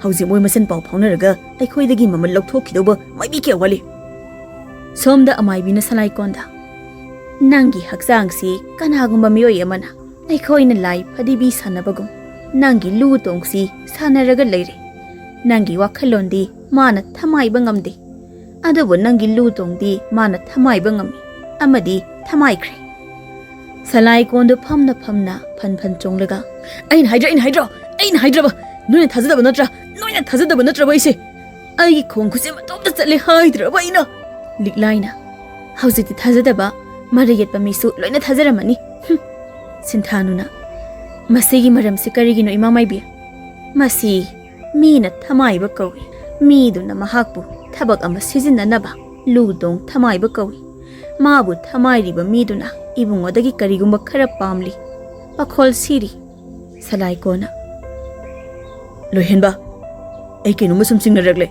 ꯍꯧꯖꯤꯛ ꯃꯣꯏ ꯃꯁꯦꯟ ꯄꯥꯎ ꯐꯥꯎꯅꯔꯒ ꯑꯩꯈꯣꯏꯗꯒꯤ ꯃꯃꯜ ꯂꯧꯊꯣꯛꯈꯤꯗꯧꯕ ꯃꯥꯏꯕꯤ ꯀꯌꯥ ꯋꯥꯠꯂꯤ ꯁꯣꯝꯗ ꯑꯃꯥꯏꯕꯤꯅ ꯁꯂꯥꯏꯀꯣꯟꯗ ꯅꯪꯒꯤ ꯍꯛꯆꯥꯡꯁꯤ ꯀꯅꯥꯒꯨꯝꯕ ꯃꯤꯑꯣꯏ ꯑꯃꯅ ꯑꯩꯈꯣꯏꯅ ꯂꯥꯏ ꯐꯗꯤꯕꯤ ꯁꯥꯟꯅꯕꯒꯨꯝ ꯅꯪꯒꯤ ꯂꯨ ꯇꯣꯡꯁꯤ ꯁꯥꯟꯅꯔꯒ ꯂꯩꯔꯦ ꯅꯪꯒꯤ ꯋꯥꯈꯜꯂꯣꯟꯗꯤ ꯃꯥꯅ ꯊꯃꯥꯏꯕ ꯉꯝꯗꯦ ꯑꯗꯨꯕꯨ ꯅꯪꯒꯤ ꯂꯨ ꯇꯣꯡꯗꯤ ꯃꯥꯅ ꯊꯃꯥꯏꯕ ꯉꯝꯃꯤ ꯑꯃꯗꯤ ꯊꯃꯥꯏꯈ꯭ꯔꯦ ꯁꯂꯥꯏꯀꯣꯟꯗꯨ ꯐꯝꯅ ꯐꯝꯅ ꯐꯟ ꯆꯣꯡꯂꯒ ꯑꯩꯅ ꯍꯥꯏꯗ꯭ꯔꯕ ꯅꯣꯏꯅ ꯊꯥꯖꯗꯕ ꯅꯠꯇ꯭ꯔꯕ ꯑꯩꯁꯦ ꯑꯩꯒꯤ ꯈꯣꯡ ꯈꯨꯠꯁꯦ ꯃꯇꯣꯝꯇ ꯆꯠꯂꯦ ꯍꯥꯏꯗ꯭ꯔꯕ ꯑꯩꯅ ꯂꯤꯛꯂꯥꯏꯅ ꯍꯧꯖꯤꯛꯇꯤ ꯊꯥꯖꯗꯕ ꯃꯔꯩ ꯌꯦꯠꯄ ꯃꯤꯁꯨ ꯂꯣꯏꯅ ꯊꯥꯖꯔꯝꯃꯅꯤ ꯁꯤꯟꯊꯥꯅꯨꯅ ꯃꯁꯤꯒꯤ ꯃꯔꯝꯁꯤ ꯀꯔꯤꯒꯤꯅꯣ ꯏꯃꯥ ꯃꯥꯏꯕꯤ ꯃꯁꯤ ꯃꯤꯅ ꯊꯃꯥꯏꯕ ꯀꯧꯏ ꯃꯤꯗꯨꯅ ꯃꯍꯥꯛꯄꯨ ꯊꯕꯛ ꯑꯃ ꯁꯤꯖꯤꯟꯅꯅꯕ ꯂꯨꯗꯣꯡ ꯊꯃꯥꯏꯕ ꯀꯧꯏ ꯃꯥꯕꯨ ꯊꯃꯥꯏꯔꯤꯕ ꯃꯤꯗꯨꯅ ꯏꯕꯨꯡꯉꯣꯗꯒꯤ ꯀꯔꯤꯒꯨꯝꯕ ꯈꯔ ꯄꯥꯝꯂꯤ ꯄꯥꯈꯣꯜ ꯁꯤꯔꯤ ꯁꯂꯥꯏꯀꯣꯟꯅ ꯂꯣꯏꯍꯦꯟꯕ ꯑꯩ ꯀꯩꯅꯣꯝꯃ ꯁꯨꯝ ꯆꯤꯡꯅꯔꯛꯂꯦ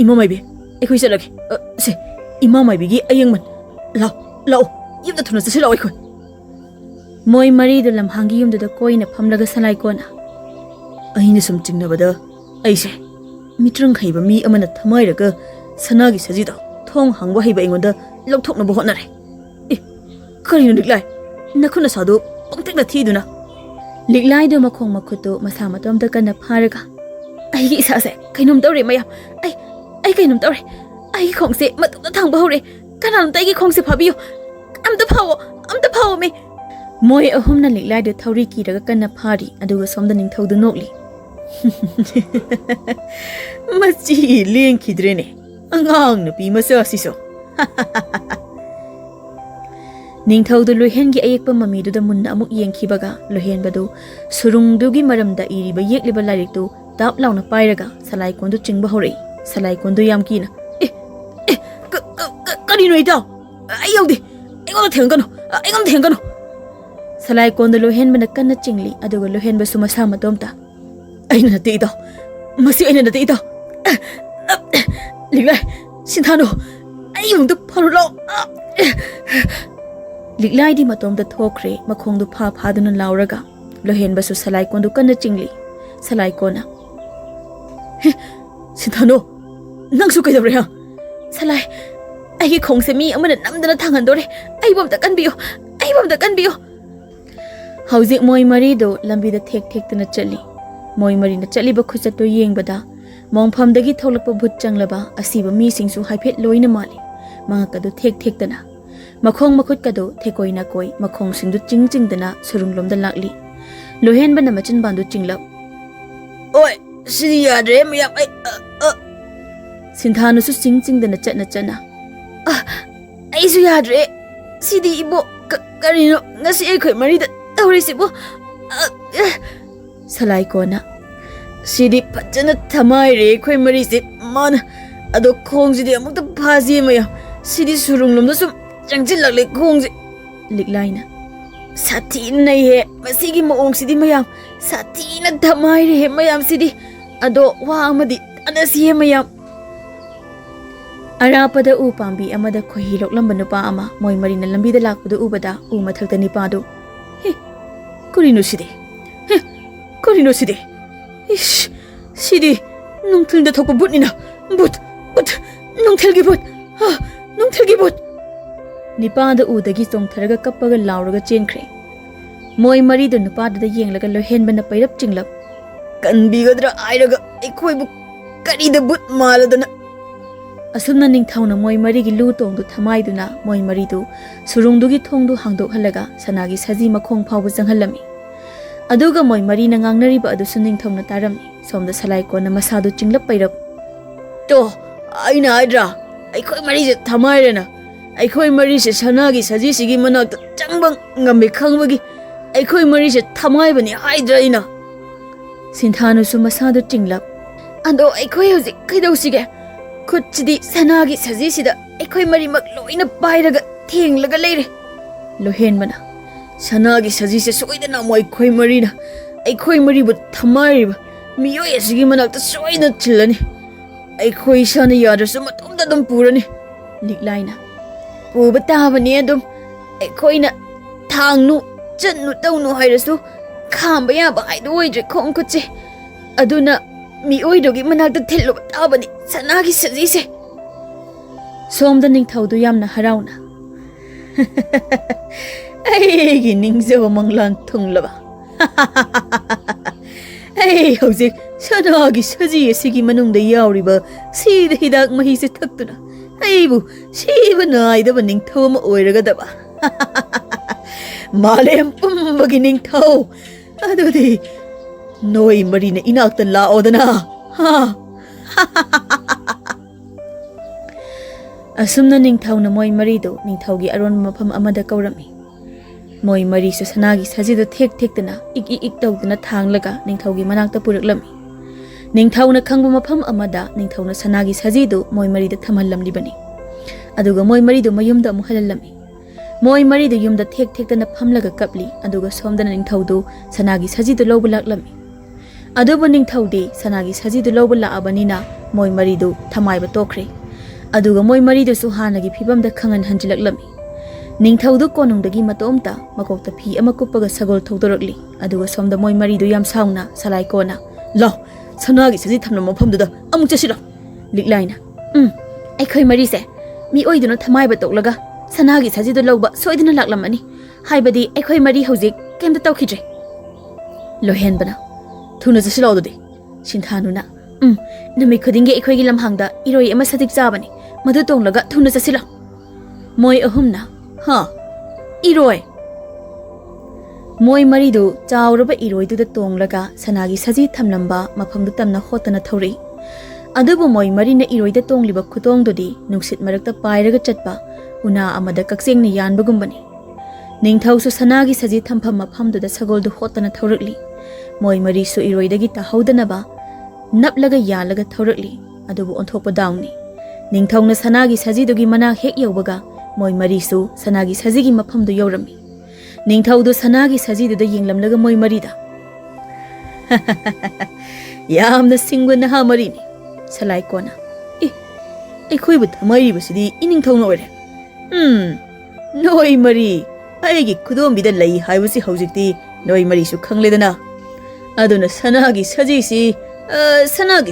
ꯏꯃꯥ ꯃꯥꯏꯕꯤ ꯑꯩꯈꯣꯏ ꯆꯠꯂꯒꯦ ꯁꯦ ꯏꯃꯥ ꯃꯥꯏꯕꯤꯒꯤ ꯑꯌꯦꯡꯃꯟ ꯂꯥꯛꯑꯣ ꯌꯨꯝꯗ ꯊꯨꯅ ꯆꯠꯁꯤ ꯂꯥꯛꯑꯣ ꯑꯩꯈꯣꯏ ꯃꯣꯏ ꯃꯔꯤꯗꯨ ꯂꯝꯍꯥꯡꯒꯤ ꯌꯨꯝꯗꯨꯗ ꯀꯣꯏꯅ ꯐꯝꯂꯒ ꯁꯂꯥꯏꯀꯣꯟꯅ ꯑꯩꯅ ꯁꯨꯝ ꯆꯤꯡꯅꯕꯗ ꯑꯩꯁꯦ ꯃꯤꯇ꯭ꯔꯪ ꯍꯩꯕ ꯃꯤ ꯑꯃꯅ ꯊꯃꯥꯏꯔꯒ ꯁꯅꯥꯒꯤ ꯁꯖꯤꯗꯣ ꯊꯣꯡ ꯍꯥꯡꯕ ꯍꯩꯕ ꯑꯩꯉꯣꯟꯗ ꯂꯧꯊꯣꯛꯅꯕ ꯍꯣꯠꯅꯔꯦ ꯀꯔꯤꯅꯣ ꯂꯤꯛꯂꯥꯏ ꯅꯈꯨꯠ ꯅꯁꯥꯗꯣ ꯄꯪꯇꯦꯛꯇ ꯊꯤꯗꯨꯅ ꯂꯤꯛꯂꯥꯏꯗꯣ ꯃꯈꯣꯡ ꯃꯈꯨꯠꯇꯣ ꯃꯁꯥ ꯃꯇꯣꯝꯇ ꯀꯟꯅ ꯐꯥꯔꯒ ꯑꯩꯒꯤ ꯏꯁꯥꯁꯦ ꯀꯩꯅꯣꯝ ꯇꯧꯔꯦ ꯃꯌꯥꯝ ꯑꯩ ꯀꯩꯅꯣꯝ ꯇꯧꯔꯦ ꯑꯩꯒꯤ ꯈꯣꯡꯁꯦ ꯃꯇꯣꯝꯇ ꯊꯥꯡꯕ ꯍꯧꯔꯦ ꯀꯅꯥꯅꯣꯝꯇ ꯑꯩꯒꯤ ꯈꯣꯡꯁꯦ ꯐꯥꯕꯤꯌꯨ ꯑꯝꯇ ꯐꯥꯎꯋꯣ ꯃꯣꯏ ꯑꯍꯨꯝꯅ ꯂꯤꯛꯂꯥꯏꯗꯣ ꯊꯧꯔꯤ ꯀꯤꯔꯒ ꯀꯟꯅ ꯐꯥꯔꯤ ꯑꯗꯨꯒ ꯁꯣꯝꯗ ꯅꯤꯡꯊꯧꯗꯨ ꯅꯣꯛꯂꯤ ꯃꯆꯤ ꯂꯦꯡꯈꯤꯗ꯭ꯔꯦꯅꯦ ꯑꯉꯥꯡ ꯅꯨꯄꯤ ꯃꯆꯥꯁꯤꯁꯨ ꯅꯤꯡꯊꯧꯗꯨ ꯂꯣꯏꯍꯦꯟꯒꯤ ꯑꯌꯦꯛꯄ ꯃꯃꯤꯗꯨꯗ ꯃꯨꯟꯅ ꯑꯃꯨꯛ ꯌꯦꯡꯈꯤꯕꯒ ꯂꯣꯏꯍꯦꯟꯕꯗꯨ ꯁꯨꯔꯨꯡꯗꯨꯒꯤ ꯃꯔꯝꯗ ꯏꯔꯤꯕ ꯌꯦꯛꯂꯤꯕ ꯂꯥꯏꯔꯤꯛꯇꯨ ꯇꯥꯞ ꯂꯥꯎꯅ ꯄꯥꯏꯔꯒ ꯁꯂꯥꯏꯀꯣꯟꯗꯨ ꯆꯤꯡꯕ ꯍꯧꯔꯛꯏ ꯁꯂꯥꯏꯀꯣꯟꯗꯨ ꯌꯥꯝ ꯀꯤꯅ ꯀꯔꯤꯅꯣ ꯏꯇꯥꯎ ꯑꯩ ꯌꯧꯗꯦ ꯑꯩꯉꯣꯟꯗ ꯊꯦꯡꯒꯅꯨ ꯁꯂꯥꯏꯀꯣꯟꯗꯨ ꯂꯣꯏꯍꯦꯟꯕꯅ ꯀꯟꯅ ꯆꯤꯡꯂꯤ ꯑꯗꯨꯒ ꯂꯣꯏꯍꯦꯟꯕꯁꯨ ꯃꯁꯥ ꯃꯇꯣꯝꯇ ꯑꯩꯅ ꯅꯠꯇꯦ ꯏꯇꯥꯎ ꯃꯁꯤ ꯑꯩꯅ ꯅꯠꯇꯦ ꯏꯇꯥꯎ ꯂꯤꯛꯂꯥꯏ ꯁꯤꯟꯊꯥꯅꯨ ꯑꯩ ꯑꯃꯨꯛꯇ ꯐꯔꯨ ꯂꯥꯛꯑꯣ ꯂꯤꯛꯂꯥꯏꯗꯤ ꯃꯇꯣꯝꯇ ꯊꯣꯛꯈ꯭ꯔꯦ ꯃꯈꯣꯡꯗꯨ ꯐꯥꯗꯨꯅ ꯂꯥꯎꯔꯒ ꯂꯣꯏꯍꯦꯟꯕꯁꯨ ꯁꯂꯥꯏꯀꯣꯟꯗꯨ ꯀꯟꯅ ꯆꯤꯡꯂꯤ ꯁꯂꯥꯏꯀꯣꯟꯅ ꯁꯤꯟꯊꯥꯅꯨ ꯅꯪꯁꯨ ꯀꯩꯗꯧꯔꯦ ꯁꯂꯥꯏ ꯑꯩꯒꯤ ꯈꯣꯡꯁꯦ ꯃꯤ ꯑꯃꯅ ꯅꯝꯗꯅ ꯊꯥꯡꯍꯟꯗꯣꯔꯦ ꯑꯩꯕꯨ ꯑꯝꯇ ꯀꯟꯕꯤꯌꯨ ꯍꯧꯖꯤꯛ ꯃꯣꯏ ꯃꯔꯤꯗꯣ ꯂꯝꯕꯤꯗ ꯊꯦꯛꯇꯨꯅ ꯆꯠꯂꯤ ꯃꯣꯏ ꯃꯔꯤꯅ ꯆꯠꯂꯤꯕ ꯈꯨꯆꯠꯇꯨ ꯌꯦꯡꯕꯗ ꯃꯣꯡꯐꯝꯗꯒꯤ ꯊꯣꯛꯂꯛꯄ ꯚꯨꯠ ꯆꯪꯂꯕ ꯑꯁꯤꯕ ꯃꯤꯁꯤꯡꯁꯨ ꯍꯥꯏꯐꯦꯠ ꯂꯣꯏꯅ ꯃꯥꯜꯂꯤ ꯃꯉꯛꯀꯗꯨ ꯊꯦꯛꯇꯅ ꯃꯈꯣꯡ ꯃꯈꯨꯠꯀꯗꯨ ꯊꯦꯛꯀꯣꯏ ꯅꯥꯀꯣꯏ ꯃꯈꯣꯡꯁꯤꯡꯗꯨ ꯆꯤꯡꯗꯅ ꯁꯨꯔꯨꯡꯂꯣꯝꯗ ꯂꯥꯛꯂꯤ ꯂꯣꯏꯍꯦꯟꯕꯅ ꯃꯆꯤꯟꯕꯥꯟꯗꯨ ꯆꯤꯡꯂꯞ ꯑꯣꯏ ꯁꯤꯗꯤ ꯌꯥꯗ꯭ꯔꯦ ꯃꯌꯥꯝ ꯁꯤꯟꯊꯥꯅꯨꯁꯨ ꯆꯤꯡꯗꯅ ꯆꯠꯅ ꯑꯩꯁꯨ ꯌꯥꯗ꯭ꯔꯦ ꯁꯤꯗꯤ ꯏꯕꯣ ꯀꯔꯤꯅꯣ ꯉꯁꯤ ꯑꯩꯈꯣꯏ ꯃꯔꯤꯗ ꯇꯧꯔꯤꯁꯤꯕꯨ ꯁꯂꯥꯏꯀꯣꯟꯅ ꯁꯤꯗꯤ ꯐꯖꯅ ꯊꯃꯥꯏꯔꯦ ꯑꯩꯈꯣꯏ ꯃꯔꯤꯁꯦ ꯃꯥꯅ ꯑꯗꯣ ꯈꯣꯡꯁꯤꯗꯤ ꯑꯃꯨꯛꯇ ꯐꯥꯁꯤ ꯃꯌꯥꯝ ꯁꯤꯗꯤ ꯁꯨꯔꯨꯡꯂꯣꯝꯗ ꯁꯨꯝ ꯆꯪꯁꯤꯜꯂꯛꯂꯦ ꯈꯣꯡꯁꯦ ꯂꯤꯛꯂꯥꯏꯅ ꯁꯥꯊꯤꯅ ꯅꯩꯍꯦ ꯃꯁꯤꯒꯤ ꯃꯑꯣꯡꯁꯤꯗꯤ ꯃꯌꯥꯝ ꯁꯥꯊꯤꯅ ꯊꯃꯥꯏꯔꯦ ꯃꯌꯥꯝꯁꯤꯗꯤ ꯑꯗꯣ ꯋꯥ ꯑꯃꯗꯤ ꯇꯥꯟꯅꯁꯤꯍꯦ ꯃꯌꯥꯝ ꯑꯔꯥꯞꯄꯗ ꯎ ꯄꯥꯝꯕꯤ ꯑꯃꯗ ꯈꯣꯏꯍꯤ ꯂꯣꯛꯂꯝꯕ ꯅꯨꯄꯥ ꯑꯃ ꯃꯣꯏ ꯃꯔꯤꯅ ꯂꯝꯕꯤꯗ ꯂꯥꯛꯄꯗꯨ ꯎꯕꯗ ꯎ ꯃꯊꯛꯇ ꯅꯤꯄꯥꯗꯨ ꯀꯔꯤꯅꯣ ꯁꯤꯗꯤ ꯏꯁ ꯁꯤꯗꯤ ꯅꯨꯡꯊꯤꯜꯗ ꯊꯣꯛꯄ ꯕꯨꯠꯅꯤꯅ ꯕꯨꯠ ꯅꯨꯡꯊꯤꯜꯒꯤ ꯕꯨꯠ ꯅꯤꯄꯥꯗ ꯎꯗꯒꯤ ꯆꯣꯡꯊꯔꯒ ꯀꯞꯄꯒ ꯂꯥꯎꯔꯒ ꯆꯦꯟꯈ꯭ꯔꯦ ꯃꯣꯏ ꯃꯔꯤꯗꯨ ꯅꯨꯄꯥꯗꯨꯗ ꯌꯦꯡꯂꯒ ꯂꯣꯏꯍꯦꯟꯕꯅ ꯄꯩꯔꯞ ꯆꯤꯡꯂꯞ ꯀꯟꯕꯤꯒꯗ꯭ꯔꯥ ꯍꯥꯏꯔꯒ ꯑꯩꯈꯣꯏꯕꯨ ꯀꯔꯤꯗ ꯕꯨꯠ ꯃꯥꯜꯂꯗꯅ ꯑꯁꯨꯝꯅ ꯅꯤꯡꯊꯧꯅ ꯃꯣꯏ ꯃꯔꯤꯒꯤ ꯂꯨ ꯇꯣꯡꯗꯨ ꯊꯃꯥꯏꯗꯨꯅ ꯃꯣꯏ ꯃꯔꯤꯗꯨ ꯁꯨꯔꯨꯡꯗꯨꯒꯤ ꯊꯣꯡꯗꯨ ꯍꯥꯡꯗꯣꯛꯍꯜꯂꯒ ꯁꯅꯥꯒꯤ ꯁꯖꯤ ꯃꯈꯣꯡ ꯐꯥꯎꯕ ꯆꯪꯍꯜꯂꯝꯃꯤ ꯑꯗꯨꯒ ꯃꯣꯏ ꯃꯔꯤꯅ ꯉꯥꯡꯅꯔꯤꯕ ꯑꯗꯨꯁꯨ ꯅꯤꯡꯊꯧꯅ ꯇꯥꯔꯝꯃꯤ ꯁꯣꯝꯗ ꯁꯂꯥꯏꯀꯣꯟꯅ ꯃꯁꯥꯗꯨ ꯆꯤꯡꯂꯞ ꯄꯩꯔꯞ ꯑꯩꯅ ꯍꯥꯏꯗ꯭ꯔꯥ ꯑꯩꯈꯣꯏ ꯃꯔꯤꯁꯦ ꯊꯃꯥꯏꯔꯦꯅ ꯑꯩꯈꯣꯏ ꯃꯔꯤꯁꯦ ꯁꯅꯥꯒꯤ ꯁꯖꯤꯁꯤꯒꯤ ꯃꯅꯥꯛꯇ ꯆꯪꯕ ꯉꯝꯃꯦ ꯈꯪꯕꯒꯤ ꯑꯩꯈꯣꯏ ꯃꯔꯤꯁꯦ ꯊꯃꯥꯏꯕꯅꯤ ꯍꯥꯏꯗ꯭ꯔꯥ ꯑꯩꯅ ꯁꯤꯟꯊꯥꯅꯨꯁꯨ ꯃꯁꯥꯗꯨ ꯆꯤꯡꯂꯞ ꯑꯗꯣ ꯑꯩꯈꯣꯏ ꯍꯧꯖꯤꯛ ꯀꯩꯗꯧꯁꯤꯒꯦ ꯈꯨꯠꯁꯤꯗꯤ ꯁꯅꯥꯒꯤ ꯁꯖꯤꯁꯤꯗ ꯑꯩꯈꯣꯏ ꯃꯔꯤꯃꯛ ꯂꯣꯏꯅ ꯄꯥꯏꯔꯒ ꯊꯦꯡꯂꯒ ꯂꯩꯔꯦ ꯂꯣꯏꯍꯦꯟꯕꯅ ꯁꯅꯥꯒꯤ ꯁꯖꯤꯁꯦ ꯁꯣꯏꯗꯅ ꯑꯩꯈꯣꯏ ꯃꯔꯤꯅ ꯑꯩꯈꯣꯏ ꯃꯔꯤꯕꯨ ꯊꯃꯥꯏꯔꯤꯕ ꯃꯤꯑꯣꯏ ꯑꯁꯤꯒꯤ ꯃꯅꯥꯛꯇ ꯁꯣꯏꯗꯅ ꯊꯤꯜꯂꯅꯤ ꯑꯩꯈꯣꯏ ꯏꯁꯥꯅ ꯌꯥꯗ꯭ꯔꯁꯨ ꯃꯇꯣꯝꯇ ꯑꯗꯨꯝ ꯄꯨꯔꯅꯤ ꯂꯤꯛꯂꯥꯏꯅ ꯄꯨꯕ ꯇꯥꯕꯅꯤ ꯑꯗꯨꯝ ꯑꯩꯈꯣꯏꯅ ꯆꯠꯅꯨ ꯇꯧꯅꯨ ꯍꯥꯏꯔꯁꯨ ꯈꯥꯝꯕ ꯌꯥꯕ ꯍꯥꯏꯗꯣ ꯑꯣꯏꯗ꯭ꯔꯦ ꯈꯣꯡ ꯈꯨꯠꯁꯦ ꯑꯗꯨꯅ ꯃꯤꯑꯣꯏꯗꯨꯒꯤ ꯃꯅꯥꯛꯇ ꯊꯤꯜꯂꯨꯕ ꯇꯥꯕꯅꯤ ꯁꯅꯥꯒꯤ ꯁꯖꯤꯁꯦ ꯁꯣꯝꯗ ꯅꯤꯡꯊꯧꯗꯨ ꯌꯥꯝꯅ ꯍꯔꯥꯎꯅ ꯑꯩꯒꯤ ꯅꯤꯡꯖꯕ ꯃꯪꯂꯥꯟ ꯊꯨꯡꯂꯕ ꯑꯩ ꯍꯧꯖꯤꯛ ꯁꯅꯥꯒꯤ ꯁꯖꯤ ꯑꯁꯤꯒꯤ ꯃꯅꯨꯡꯗ ꯌꯥꯎꯔꯤꯕ ꯁꯤꯗ ꯍꯤꯗꯥꯛ ꯃꯍꯤꯁꯦ ꯊꯛꯇꯨꯅ ꯑꯩꯕꯨ ꯁꯤꯕ ꯅꯥꯏꯗꯕ ꯅꯤꯡꯊꯧ ꯑꯃ ꯑꯣꯏꯔꯒꯗꯕ ꯃꯥꯂꯦꯝ ꯄꯨꯝꯕꯒꯤ ꯅꯤꯡꯊꯧ ꯑꯗꯨꯗꯤ ꯅꯣꯏ ꯃꯔꯤꯅ ꯏꯅꯥꯛꯇ ꯂꯥꯛꯑꯣꯗꯅ ꯑꯁꯨꯝꯅ ꯅꯤꯡꯊꯧꯅ ꯃꯣꯏ ꯃꯔꯤꯗꯨ ꯅꯤꯡꯊꯧꯒꯤ ꯑꯔꯣꯟꯕ ꯃꯐꯝ ꯑꯃꯗ ꯀꯧꯔꯝꯃꯤ ꯃꯣꯏ ꯃꯔꯤꯁꯨ ꯁꯅꯥꯒꯤ ꯁꯖꯤꯗꯨ ꯊꯦꯛ ꯊꯦꯛꯇꯨꯅ ꯏꯛ ꯇꯧꯗꯨꯅ ꯊꯥꯡꯂꯒ ꯅꯤꯡꯊꯧꯒꯤ ꯃꯅꯥꯛꯇ ꯄꯨꯔꯛꯂꯝꯃꯤ ꯅꯤꯡꯊꯧꯅ ꯈꯪꯕ ꯃꯐꯝ ꯑꯃꯗ ꯅꯤꯡꯊꯧꯅ ꯁꯅꯥꯒꯤ ꯁꯖꯤꯗꯨ ꯃꯣꯏ ꯃꯔꯤꯗ ꯊꯝꯍꯜꯂꯝꯂꯤꯕꯅꯤ ꯑꯗꯨꯒ ꯃꯣꯏ ꯃꯔꯤꯗꯨ ꯃꯌꯨꯝꯗ ꯑꯃꯨꯛ ꯍꯜꯍꯜꯂꯝꯃꯤ ꯃꯣꯏ ꯃꯔꯤꯗꯨ ꯌꯨꯝꯗ ꯊꯦꯛ ꯊꯦꯛꯇꯅ ꯐꯝꯂꯒ ꯀꯞꯂꯤ ꯑꯗꯨꯒ ꯁꯣꯝꯗꯅ ꯅꯤꯡꯊꯧꯗꯨ ꯁꯅꯥꯒꯤ ꯁꯖꯤꯗꯨ ꯂꯧꯕ ꯂꯥꯛꯂꯝꯃꯤ ꯑꯗꯨꯕꯨ ꯅꯤꯡꯊꯧꯗꯤ ꯁꯅꯥꯒꯤ ꯁꯖꯤꯗꯨ ꯂꯧꯕ ꯂꯥꯛꯑꯕꯅꯤꯅ ꯃꯣꯏ ꯃꯔꯤꯗꯨ ꯊꯃꯥꯏꯕ ꯇꯣꯛꯈ꯭ꯔꯦ ꯑꯗꯨꯒ ꯃꯣꯏ ꯃꯔꯤꯗꯨꯁꯨ ꯍꯥꯟꯅꯒꯤ ꯐꯤꯕꯝꯗ ꯈꯪꯍꯟ ꯍꯟꯖꯤꯜꯂꯛꯂꯝꯃꯤ ꯅꯤꯡꯊꯧꯗꯨ ꯀꯣꯅꯨꯡꯗꯒꯤ ꯃꯇꯣꯝꯇ ꯃꯀꯣꯛꯇ ꯐꯤ ꯑꯃ ꯀꯨꯞꯄꯒ ꯁꯒꯣꯜ ꯊꯧꯗꯣꯔꯛꯂꯤ ꯑꯗꯨꯒ ꯁꯣꯝꯗ ꯃꯣꯏ ꯃꯔꯤꯗꯨ ꯌꯥꯝ ꯁꯥꯎꯅ ꯁꯂꯥꯏꯀꯣꯅ ꯂꯥꯎ ꯁꯅꯥꯒꯤ ꯁꯖꯤ ꯊꯝꯂꯝꯕ ꯃꯐꯝꯗꯨꯗ ꯑꯃꯨꯛ ꯆꯠꯁꯤꯔꯣ ꯂꯤꯛꯂꯥꯏꯅ ꯑꯩꯈꯣꯏ ꯃꯔꯤꯁꯦ ꯃꯤꯑꯣꯏꯗꯨꯅ ꯊꯃꯥꯏꯕ ꯇꯣꯛꯂꯒ ꯁꯅꯥꯒꯤ ꯁꯖꯤꯗꯨ ꯂꯧꯕ ꯁꯣꯏꯗꯅ ꯂꯥꯛꯂꯝꯃꯅꯤ ꯍꯥꯏꯕꯗꯤ ꯑꯩꯈꯣꯏ ꯃꯔꯤ ꯍꯧꯖꯤꯛ ꯀꯩꯝꯇ ꯇꯧꯈꯤꯗ꯭ꯔꯦ ꯂꯣꯏꯍꯦꯟꯕꯅ ꯊꯨꯅ ꯆꯠꯁꯤꯜꯂꯛꯑꯣ ꯑꯗꯨꯗꯤ ꯁꯤꯟꯊꯥꯅꯨꯅ ꯅꯨꯃꯤꯠ ꯈꯨꯗꯤꯡꯒꯤ ꯑꯩꯈꯣꯏꯒꯤ ꯂꯝꯍꯥꯡꯗ ꯏꯔꯣꯏ ꯑꯃ ꯁꯖꯤꯛ ꯆꯥꯕꯅꯤ ꯃꯗꯨ ꯇꯣꯡꯂꯒ ꯊꯨꯅ ꯆꯠꯁꯤꯜꯂꯣ ꯃꯣꯏ ꯑꯍꯨꯝꯅ ꯏꯔꯣꯏ ꯃꯣꯏ ꯃꯔꯤꯗꯨ ꯆꯥꯎꯔꯕ ꯏꯔꯣꯏꯗꯨꯗ ꯇꯣꯡꯂꯒ ꯁꯅꯥꯒꯤ ꯁꯖꯤ ꯊꯝꯂꯝꯕ ꯃꯐꯝꯗꯨ ꯇꯝꯅ ꯍꯣꯠꯇꯅ ꯊꯧꯔꯛꯏ ꯑꯗꯨꯕꯨ ꯃꯣꯏ ꯃꯔꯤꯅ ꯏꯔꯣꯏꯗ ꯇꯣꯡꯂꯤꯕ ꯈꯨꯇꯣꯡꯗꯨꯗꯤ ꯅꯨꯡꯁꯤꯠ ꯃꯔꯛꯇ ꯄꯥꯏꯔꯒ ꯆꯠꯄ ꯎꯅꯥ ꯑꯃꯗ ꯀꯛꯆꯦꯡꯅ ꯌꯥꯟꯕꯒꯨꯝꯕꯅꯤ ꯅꯤꯡꯊꯧꯁꯨ ꯁꯅꯥꯒꯤ ꯁꯖꯤ ꯊꯝꯐꯝ ꯃꯐꯝꯗꯨꯗ ꯁꯒꯣꯜꯗꯨ ꯍꯣꯠꯇꯅ ꯊꯧꯔꯛꯂꯤ ꯃꯣꯏ ꯃꯔꯤꯁꯨ ꯏꯔꯣꯏꯗꯒꯤ ꯇꯥꯍꯧꯗꯅꯕ ꯅꯞꯂꯒ ꯌꯥꯜꯂꯒ ꯊꯧꯔꯛꯂꯤ ꯑꯗꯨꯕꯨ ꯑꯣꯟꯊꯣꯛꯄ ꯗꯥꯎꯅꯤ ꯅꯤꯡꯊꯧꯅ ꯁꯅꯥꯒꯤ ꯁꯖꯤꯗꯨꯒꯤ ꯃꯅꯥꯛ ꯍꯦꯛ ꯌꯧꯕꯒ ꯃꯣꯏ ꯃꯔꯤꯁꯨ ꯁꯅꯥꯒꯤ ꯁꯖꯤꯒꯤ ꯃꯐꯝꯗꯨ ꯌꯧꯔꯝꯃꯤ ꯅꯤꯡꯊꯧꯗꯨ ꯁꯅꯥꯒꯤ ꯁꯖꯤꯗꯨꯗ ꯌꯦꯡꯂꯝꯂꯒ ꯃꯣꯏ ꯃꯔꯤꯗ ꯌꯥꯝꯅ ꯁꯤꯡꯕ ꯅꯍꯥ ꯃꯔꯤꯅꯤ ꯁꯂꯥꯏꯀꯣꯅ ꯑꯩꯈꯣꯏꯕꯨ ꯊꯃꯥꯏꯔꯤꯕꯁꯤꯗꯤ ꯏꯅꯤꯡꯊꯧꯅ ꯑꯣꯏꯔꯦ ꯅꯣꯏ ꯃꯔꯤ ꯑꯩꯒꯤ ꯈꯨꯗꯣꯝꯕꯤꯗ ꯂꯩ ꯍꯥꯏꯕꯁꯤ ꯍꯧꯖꯤꯛꯇꯤ ꯅꯣꯏ ꯃꯔꯤꯁꯨ ꯈꯪꯂꯦꯗꯅ ꯑꯗꯨꯅ ꯁꯅꯥꯒꯤ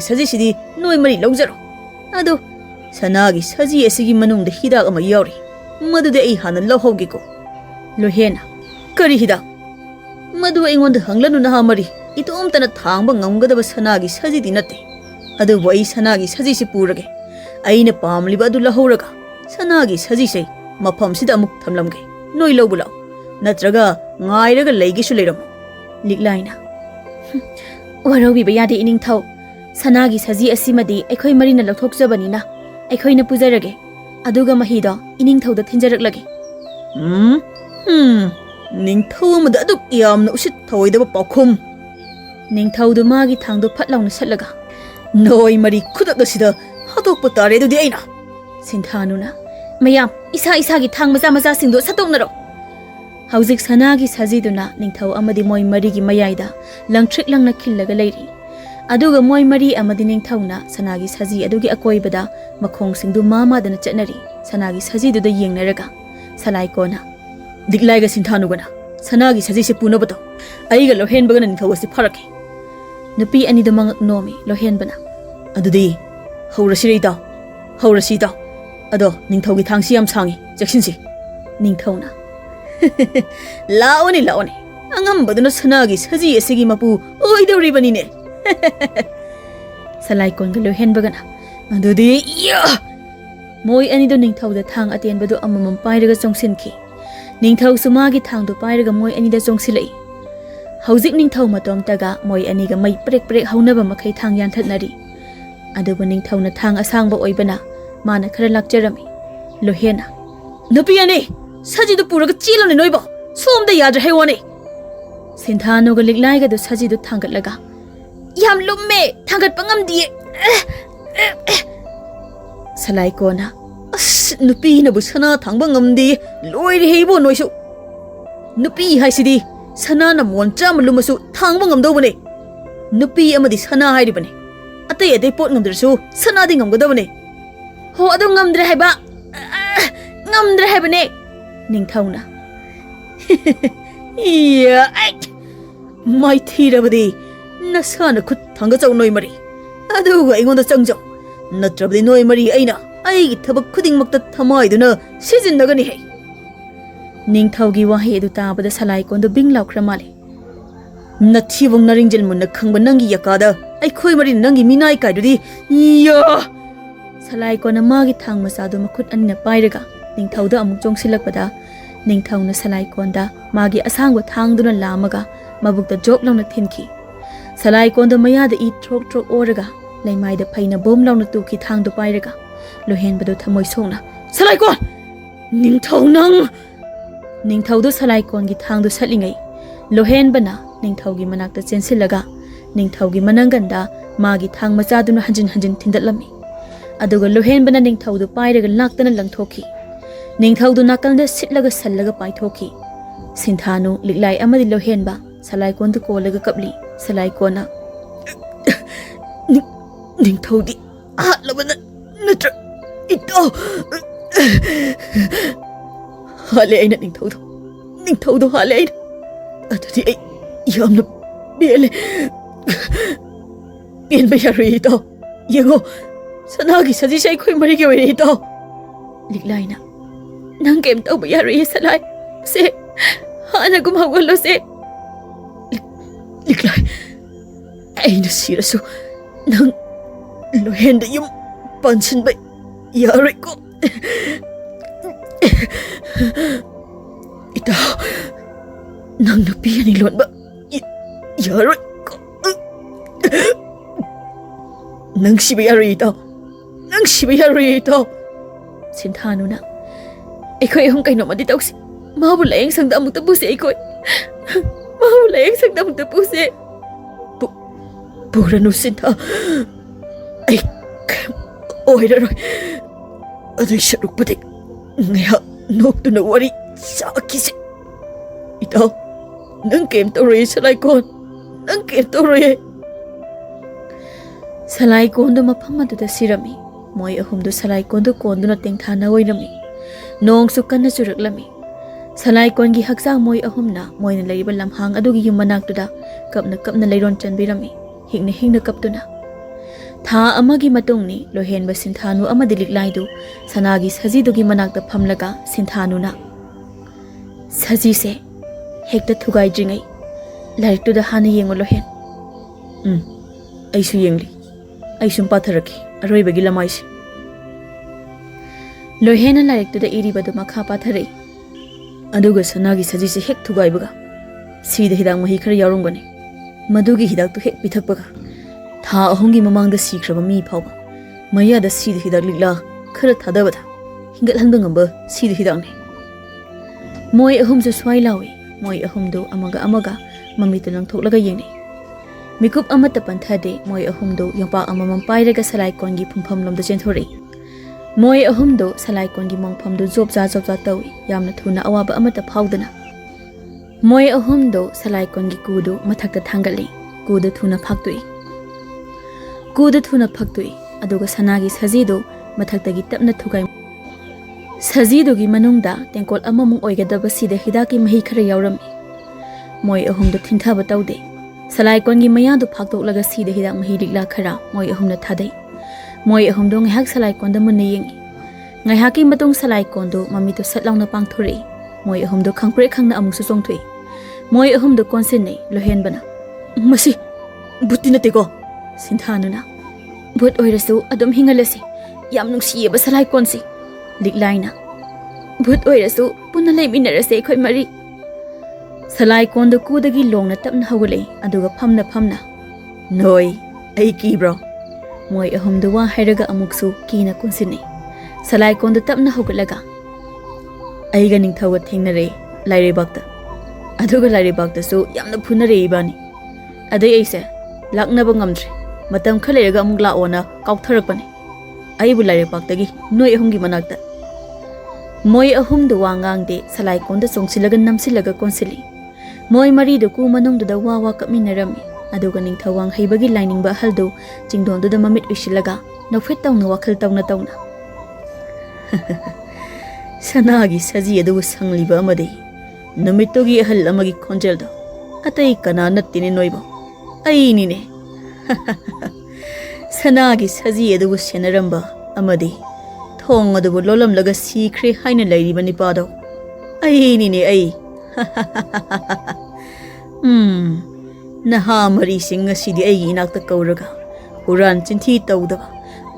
ꯁꯖꯤꯁꯤꯗꯤ ꯅꯣꯏ ꯃꯔꯤ ꯂꯧꯖꯔꯣ ꯑꯗꯣ ꯁꯅꯥꯒꯤ ꯁꯖꯤ ꯑꯁꯤꯒꯤ ꯃꯅꯨꯡꯗ ꯍꯤꯗꯥꯛ ꯑꯃ ꯌꯥꯎꯔꯤ ꯃꯗꯨꯗꯤ ꯑꯩ ꯍꯥꯟꯅ ꯂꯧꯍꯧꯒꯦꯀꯣ ꯂꯣꯏꯍꯦꯟꯅ ꯀꯔꯤ ꯍꯤꯗꯥꯛ ꯃꯗꯨ ꯑꯩꯉꯣꯟꯗ ꯍꯪꯂꯅꯨ ꯅꯍꯥ ꯃꯔꯤ ꯏꯇꯣꯝꯇꯅ ꯊꯥꯡꯕ ꯉꯝꯒꯗꯕ ꯁꯅꯥꯒꯤ ꯁꯖꯤꯗꯤ ꯅꯠꯇꯦ ꯑꯗꯨꯕꯨ ꯑꯩ ꯁꯅꯥꯒꯤ ꯁꯖꯤꯁꯤ ꯄꯨꯔꯒꯦ ꯑꯩꯅ ꯄꯥꯝꯂꯤꯕ ꯑꯗꯨ ꯂꯧꯍꯧꯔꯒ ꯁꯅꯥꯒꯤ ꯁꯖꯤꯁꯦ ꯃꯐꯝꯁꯤꯗ ꯑꯃꯨꯛ ꯊꯝꯂꯝꯒꯦ ꯅꯣꯏ ꯂꯧꯕ ꯂꯥꯛꯑꯣ ꯅꯠꯇ꯭ꯔꯒ ꯉꯥꯏꯔꯒ ꯂꯩꯒꯦꯁꯨ ꯂꯩꯔꯝꯃꯣ ꯂꯤꯛꯂꯥꯏꯅ ꯋꯥꯔꯧꯕꯤꯕ ꯌꯥꯗꯦ ꯏꯅꯤꯡꯊꯧ ꯁꯅꯥꯒꯤ ꯁꯖꯤ ꯑꯁꯤꯃꯗꯤ ꯑꯩꯈꯣꯏ ꯃꯔꯤꯅ ꯂꯧꯊꯣꯛꯆꯕꯅꯤꯅ ꯑꯩꯈꯣꯏꯅ ꯄꯨꯖꯔꯒꯦ ꯑꯗꯨꯒ ꯃꯍꯤꯗꯣ ꯏꯅꯤꯡꯊꯧꯗ ꯊꯤꯟꯖꯔꯛꯂꯒꯦ ꯅꯤꯡꯊꯧ ꯑꯃꯗ ꯑꯗꯨꯛ ꯌꯥꯝꯅ ꯎꯁꯤꯠ ꯊꯑꯣꯏꯗꯕ ꯄꯥꯎꯈꯨꯝ ꯅꯤꯡꯊꯧꯗꯨ ꯃꯥꯒꯤ ꯊꯥꯡꯗꯣ ꯐꯠ ꯂꯥꯎꯅ ꯁꯠꯂꯒ ꯅꯣꯏ ꯃꯔꯤ ꯈꯨꯗꯛ ꯑꯁꯤꯗ ꯍꯥꯠꯇꯣꯛꯄ ꯇꯥꯔꯦ ꯑꯗꯨꯗꯤ ꯑꯩꯅ ꯁꯤꯟꯊꯥꯅꯨꯅ ꯃꯌꯥꯝ ꯏꯁꯥꯒꯤ ꯊꯥꯡ ꯃꯆꯥꯁꯤꯡꯗꯣ ꯁꯠꯇꯣꯛꯅꯔꯣ ꯍꯧꯖꯤꯛ ꯁꯅꯥꯒꯤ ꯁꯖꯤꯗꯨꯅ ꯅꯤꯡꯊꯧ ꯑꯃꯗꯤ ꯃꯣꯏ ꯃꯔꯤꯒꯤ ꯃꯌꯥꯏꯗ ꯂꯪꯇ꯭ꯔꯤꯛ ꯂꯪꯅ ꯈꯤꯜꯂꯒ ꯂꯩꯔꯤ ꯑꯗꯨꯒ ꯃꯣꯏ ꯃꯔꯤ ꯑꯃꯗꯤ ꯅꯤꯡꯊꯧꯅ ꯁꯅꯥꯒꯤ ꯁꯖꯤ ꯑꯗꯨꯒꯤ ꯑꯀꯣꯏꯕꯗ ꯃꯈꯣꯡꯁꯤꯡꯗꯨ ꯃꯥꯗꯅ ꯆꯠꯅꯔꯤ ꯁꯅꯥꯒꯤ ꯁꯖꯤꯗꯨꯗ ꯌꯦꯡꯅꯔꯒ ꯁꯂꯥꯏꯀꯣꯅ ꯗꯤꯛꯂꯥꯏꯒ ꯁꯤꯟꯊꯥꯅꯨꯒꯅ ꯁꯅꯥꯒꯤ ꯁꯖꯤꯁꯤ ꯄꯨꯅꯕ ꯇꯧ ꯑꯩꯒ ꯂꯣꯏꯍꯦꯟꯕꯒꯅ ꯅꯤꯡꯊꯧ ꯑꯁꯤ ꯐꯔꯛꯀꯦ ꯅꯨꯄꯤ ꯑꯅꯤꯗꯨ ꯃꯉꯛ ꯅꯣꯝꯃꯤ ꯂꯣꯏꯍꯦꯟꯕꯅ ꯑꯗꯨꯗꯤ ꯍꯧꯔꯁꯤꯔ ꯏꯇꯥꯎ ꯍꯧꯔꯁꯤ ꯏꯇꯥꯎ ꯑꯗꯣ ꯅꯤꯡꯊꯧꯒꯤ ꯊꯥꯡꯁꯤ ꯌꯥꯝ ꯁꯥꯡꯉꯤ ꯆꯦꯛꯁꯤꯟꯁꯤ ꯅꯤꯡꯊꯧꯅ ꯂꯥꯛꯑꯣꯅꯦ ꯑꯉꯝꯕꯗꯨꯅ ꯁꯅꯥꯒꯤ ꯁꯖꯤ ꯑꯁꯤꯒꯤ ꯃꯄꯨ ꯑꯣꯏꯗꯧꯔꯤꯕꯅꯤꯅꯦ ꯁꯂꯥꯏꯀꯣꯟꯒ ꯂꯣꯏꯍꯦꯟꯕꯒꯅ ꯑꯗꯨꯗꯤ ꯃꯣꯏ ꯑꯅꯤꯗꯨ ꯅꯤꯡꯊꯧꯗ ꯊꯥꯡ ꯑꯇꯦꯟꯕꯗꯨ ꯑꯃꯃꯝ ꯄꯥꯏꯔꯒ ꯆꯣꯡꯁꯤꯟꯈꯤ ꯅꯤꯡꯊꯧꯁꯨ ꯃꯥꯒꯤ ꯊꯥꯡꯗꯨ ꯄꯥꯏꯔꯒ ꯃꯣꯏ ꯑꯅꯤꯗ ꯆꯣꯡꯁꯤꯜꯂꯛꯏ ꯍꯧꯖꯤꯛ ꯅꯤꯡꯊꯧ ꯃꯇꯣꯝꯇꯒ ꯃꯣꯏ ꯑꯅꯤꯒ ꯃꯩ ꯄ꯭ꯔꯦꯛ ꯍꯧꯅꯕ ꯃꯈꯩ ꯊꯥꯡ ꯌꯥꯟꯊꯠꯅꯔꯤ ꯑꯗꯨꯕꯨ ꯅꯤꯡꯊꯧꯅ ꯊꯥꯡ ꯑꯁꯥꯡꯕ ꯑꯣꯏꯕꯅ ꯃꯥꯅ ꯈꯔ ꯂꯥꯛꯆꯔꯝꯃꯤ ꯂꯣꯏꯍꯦꯟꯅ ꯅꯨꯄꯤ ꯑꯅꯤ ꯁꯖꯤꯗꯨ ꯄꯨꯔꯒ ꯆꯦꯜꯂꯣꯅꯦ ꯅꯣꯏꯕꯣ ꯁꯣꯝꯗ ꯌꯥꯗ꯭ꯔꯦ ꯍꯥꯏꯋꯥꯅꯦ ꯁꯤꯟꯊꯥꯅꯨꯒ ꯂꯤꯛꯂꯥꯏꯒꯗꯨ ꯁꯖꯤꯗꯨ ꯊꯥꯡꯒꯠꯂꯒ ꯌꯥꯝ ꯂꯨꯝꯃꯦ ꯊꯥꯡꯒꯠꯄ ꯉꯝꯗꯤꯌꯦ ꯁꯂꯥꯏꯀꯣꯅ ꯅꯨꯄꯤꯅꯕꯨ ꯁꯅꯥ ꯊꯥꯡꯕ ꯉꯝꯗꯦ ꯂꯣꯏꯔꯦ ꯏꯕꯣ ꯅꯣꯏꯁꯨ ꯅꯨꯄꯤ ꯍꯥꯏꯁꯤꯗꯤ ꯁꯅꯥꯅ ꯃꯣꯟ ꯆꯥꯝꯃ ꯂꯨꯝꯃꯁꯨ ꯊꯥꯡꯕ ꯉꯝꯗꯧꯕꯅꯦ ꯅꯨꯄꯤ ꯑꯃꯗꯤ ꯁꯅꯥ ꯍꯥꯏꯔꯤꯕꯅꯦ ꯑꯇꯩ ꯄꯣꯠ ꯉꯝꯗ꯭ꯔꯁꯨ ꯁꯅꯥꯗꯤ ꯉꯝꯒꯗꯕꯅꯦ ꯍꯣ ꯑꯗꯨ ꯉꯝꯗ꯭ꯔꯦ ꯍꯥꯏꯕꯅꯦ ꯅꯤꯡꯊꯧꯅ Iya, ai. Mai thirabadi nasana khut thanga chau noi mari. Aduga aingonda changjau. Natrabadi noi mari aina aigi thabak khudingmakta thamaiduna sijinnagani hai. Ningthougi wahi edu tabada salaikon bing laukra male. Nathibong naringjel munna khangba nangi yakada ai khoi mari nangi minai kaidudi iya. Salaikon magi thang masadu makhut anna pairaga Ningthouda amuk jongsilakpada Ningthouna salaikonda magi asangwa thangduna lamaga mabukta job launa thinki. Salaikonda mayada I trok oraga laimaida phaina bom launa tuki thangdu pairaga lohenbadu thamoi songna Salaikon Ningthou nang Ningthoudu salaikongi thangdu satlingai lohenbana Ningthougi manakta chensilaga Ningthougi mananganda magi thang machaduna hanjin thindatlami aduga lohenbana Ningthoudu pairaga laktana langthoki Ningthoudu nakalda sitlaga sallaga paithoki Sinthanu liklai amadi lohenba salaikondu kolaga kapli salaikona Ningthoudi hatlabana natra ito hale aina Ningthoudu hale aina adudi ai yamna bele ba yaroi ito yengo Sanagi Saji sai khoi mari ge wei ito liklaina nang kem tau ba yaroi salai se hana gum hawalo se liklai aina sirasu nang lohenda yum pansin ba yaroi ko ito nang napi ani lon ba yaroi ko nang siba yaroi ito Sinthanuna ekoi hong kaino madi tausi mabu layeng sangda amuk tapusi ekoi mabu layeng sangda amuk tapusi Puranu Sintha ai oiraroi adai saruk patik ngaya noktuna wari sakisi ito nang kem toroy salaikon nang kem toroy Salaikondu mafam aduda sirami moi ahumdu salaikondu konduna tengthana oirami nongsu kanna churaklami salaikongi haksang moi ahumna moina leiba lamhang adugi yumanaktuda kapna leiron chanbirami hingna kaptuna tha amagi matungni lohenba Sinthanu amadi liklaidu Sanagi Saji dugi manakta phamlaga Sinthanuna Saji se hekta thugai jingai lairiktuda hana yengo lohen aisu yengli aisum patharaki aroibagi lamaisi lohena lairiktuda iribadu makha patharai aduga Sanagi Saji se hek thugaibaga sida hidang mahi khara yaurungani madugi hidak tu hek pithakpaga tha ahongi mamangda sikraba mi phawba mayada sida hidak likla khara thadabada hingathanba ngamba sida hidakne moi ahumsu swai lawi moi ahumdu amaga mamitu langthoklaga yengnei mikup amata panthade moi ahumdu yangpa amamam pairaga salaikongi phumpham lomda chenthori moi ahumdu salaikongi mongphamdu jobja tawi yamna thuna awaba amata phawdana moi ahumdu salaikongi kudu mathakta thangali kudu thuna phaktui aduga Sanagi Sajidu mathakta gi tapna thugai Sajidu gi manungda tengkol amamung oigadaba sida hidaki mahi khara yaurami moi ahumdu thinthaba tawde salaikongi mayadu phaktoklaga sida hidak mahi likla khara moi ahumna thadai moi ahumdu ngahak salaikonda munna yengi ngahaki matung salaikondu mamitu satlawna pangthori moi ahumdu khangpre khangna amuksu chongthui moi ahumdu konsinnei lohenbana masi butina teko Sinthanuna but oirasu adum hingalasi yam nungsieba salaikonsi liklaina but oirasu punna leiminarase khoi mari salaikondu kudagi longna tapna hawulei aduga phamna noi ai kibro moi ahumdu wa hairaga amuksu kina kunsinei salaikondu tapna hawgalaga aiga Ningthouga thengnare lairebakta aduga lairebakta su yamna phunare ibani adai aise laknaba ngamdre matam khalerega amuk laona kautharakpani aibu lairebakta noi ahumgi manakta moi ahumdu wangangde salaikonda chongsilaga namsilaga konsili moi maridu ku manungduda wawa kapminarami aduga Ningthou wang haibagi lainingba haldu jingdonduda mamit usilaga nofet tawna wakhal tawna Sanagi Saji aduga sangliba amadi नुमित्तोगी अहल अमगी खोंजेल दो अतई कना नत्तिने नोइबो अईनिने सनागी सजी अदुबु सेनरंबा अमदी थोंग अदुबु लोलमलगा सीख्रे हाइना लैरिबा निपादो अईनिने अई नहा मरी सिंह सिदी अई इनाक्ता कौरगा हुरान चिंथी तौदबा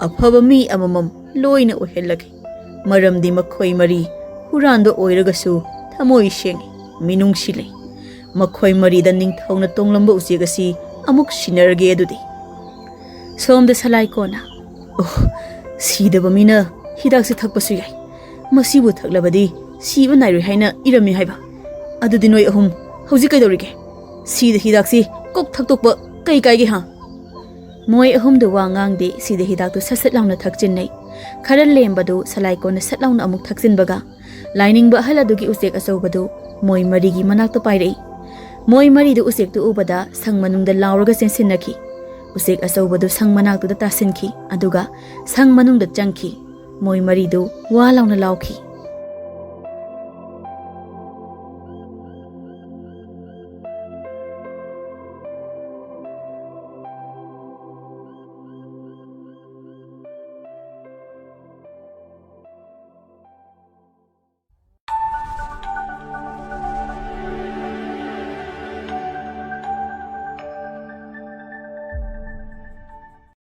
अफबा मी अममम लोइना ओहेलगे मरमदी मखोई मरी हुरानदो ओइरगसु थमोई सेंगी मिनुंग सिले मखोई मरीदा निंगथौना तोंगलंबा उचेक असि अमुक सिनरगे अदुदि सोमदा सलाइकोना ओह सीदबा मीना हिदाकसे थकपसु याई मसिबु थकलबदी सीबा नाइरोइ हाइना इरमी हाइबा अदुदि नोइ अहुम हौजि कैदौरिगे सीदा हिदाकसे कोक थकतोकपा कई काइगे हा मोय अहुमदो वांगांगदे सीदा हिदाकतो ससत लाउना थकचिन्नै खरा लेम्बदो सलाइकोना सत लाउना अमुक थकचिनबगा लाइनिंग अहल अदुगी उचेक अचौबदो मोय मरीगी मनाक्तो पाइरई मोय मरीदो उचेकतो उबदा संग मनुंगदा लाउरगा चेंसिनखी उचेक अचौबदो संग मनाक्तोदा तासिनखी अदुगा संग मनुंगदा चंखी मोय मरीदो वा लाउना लाउखी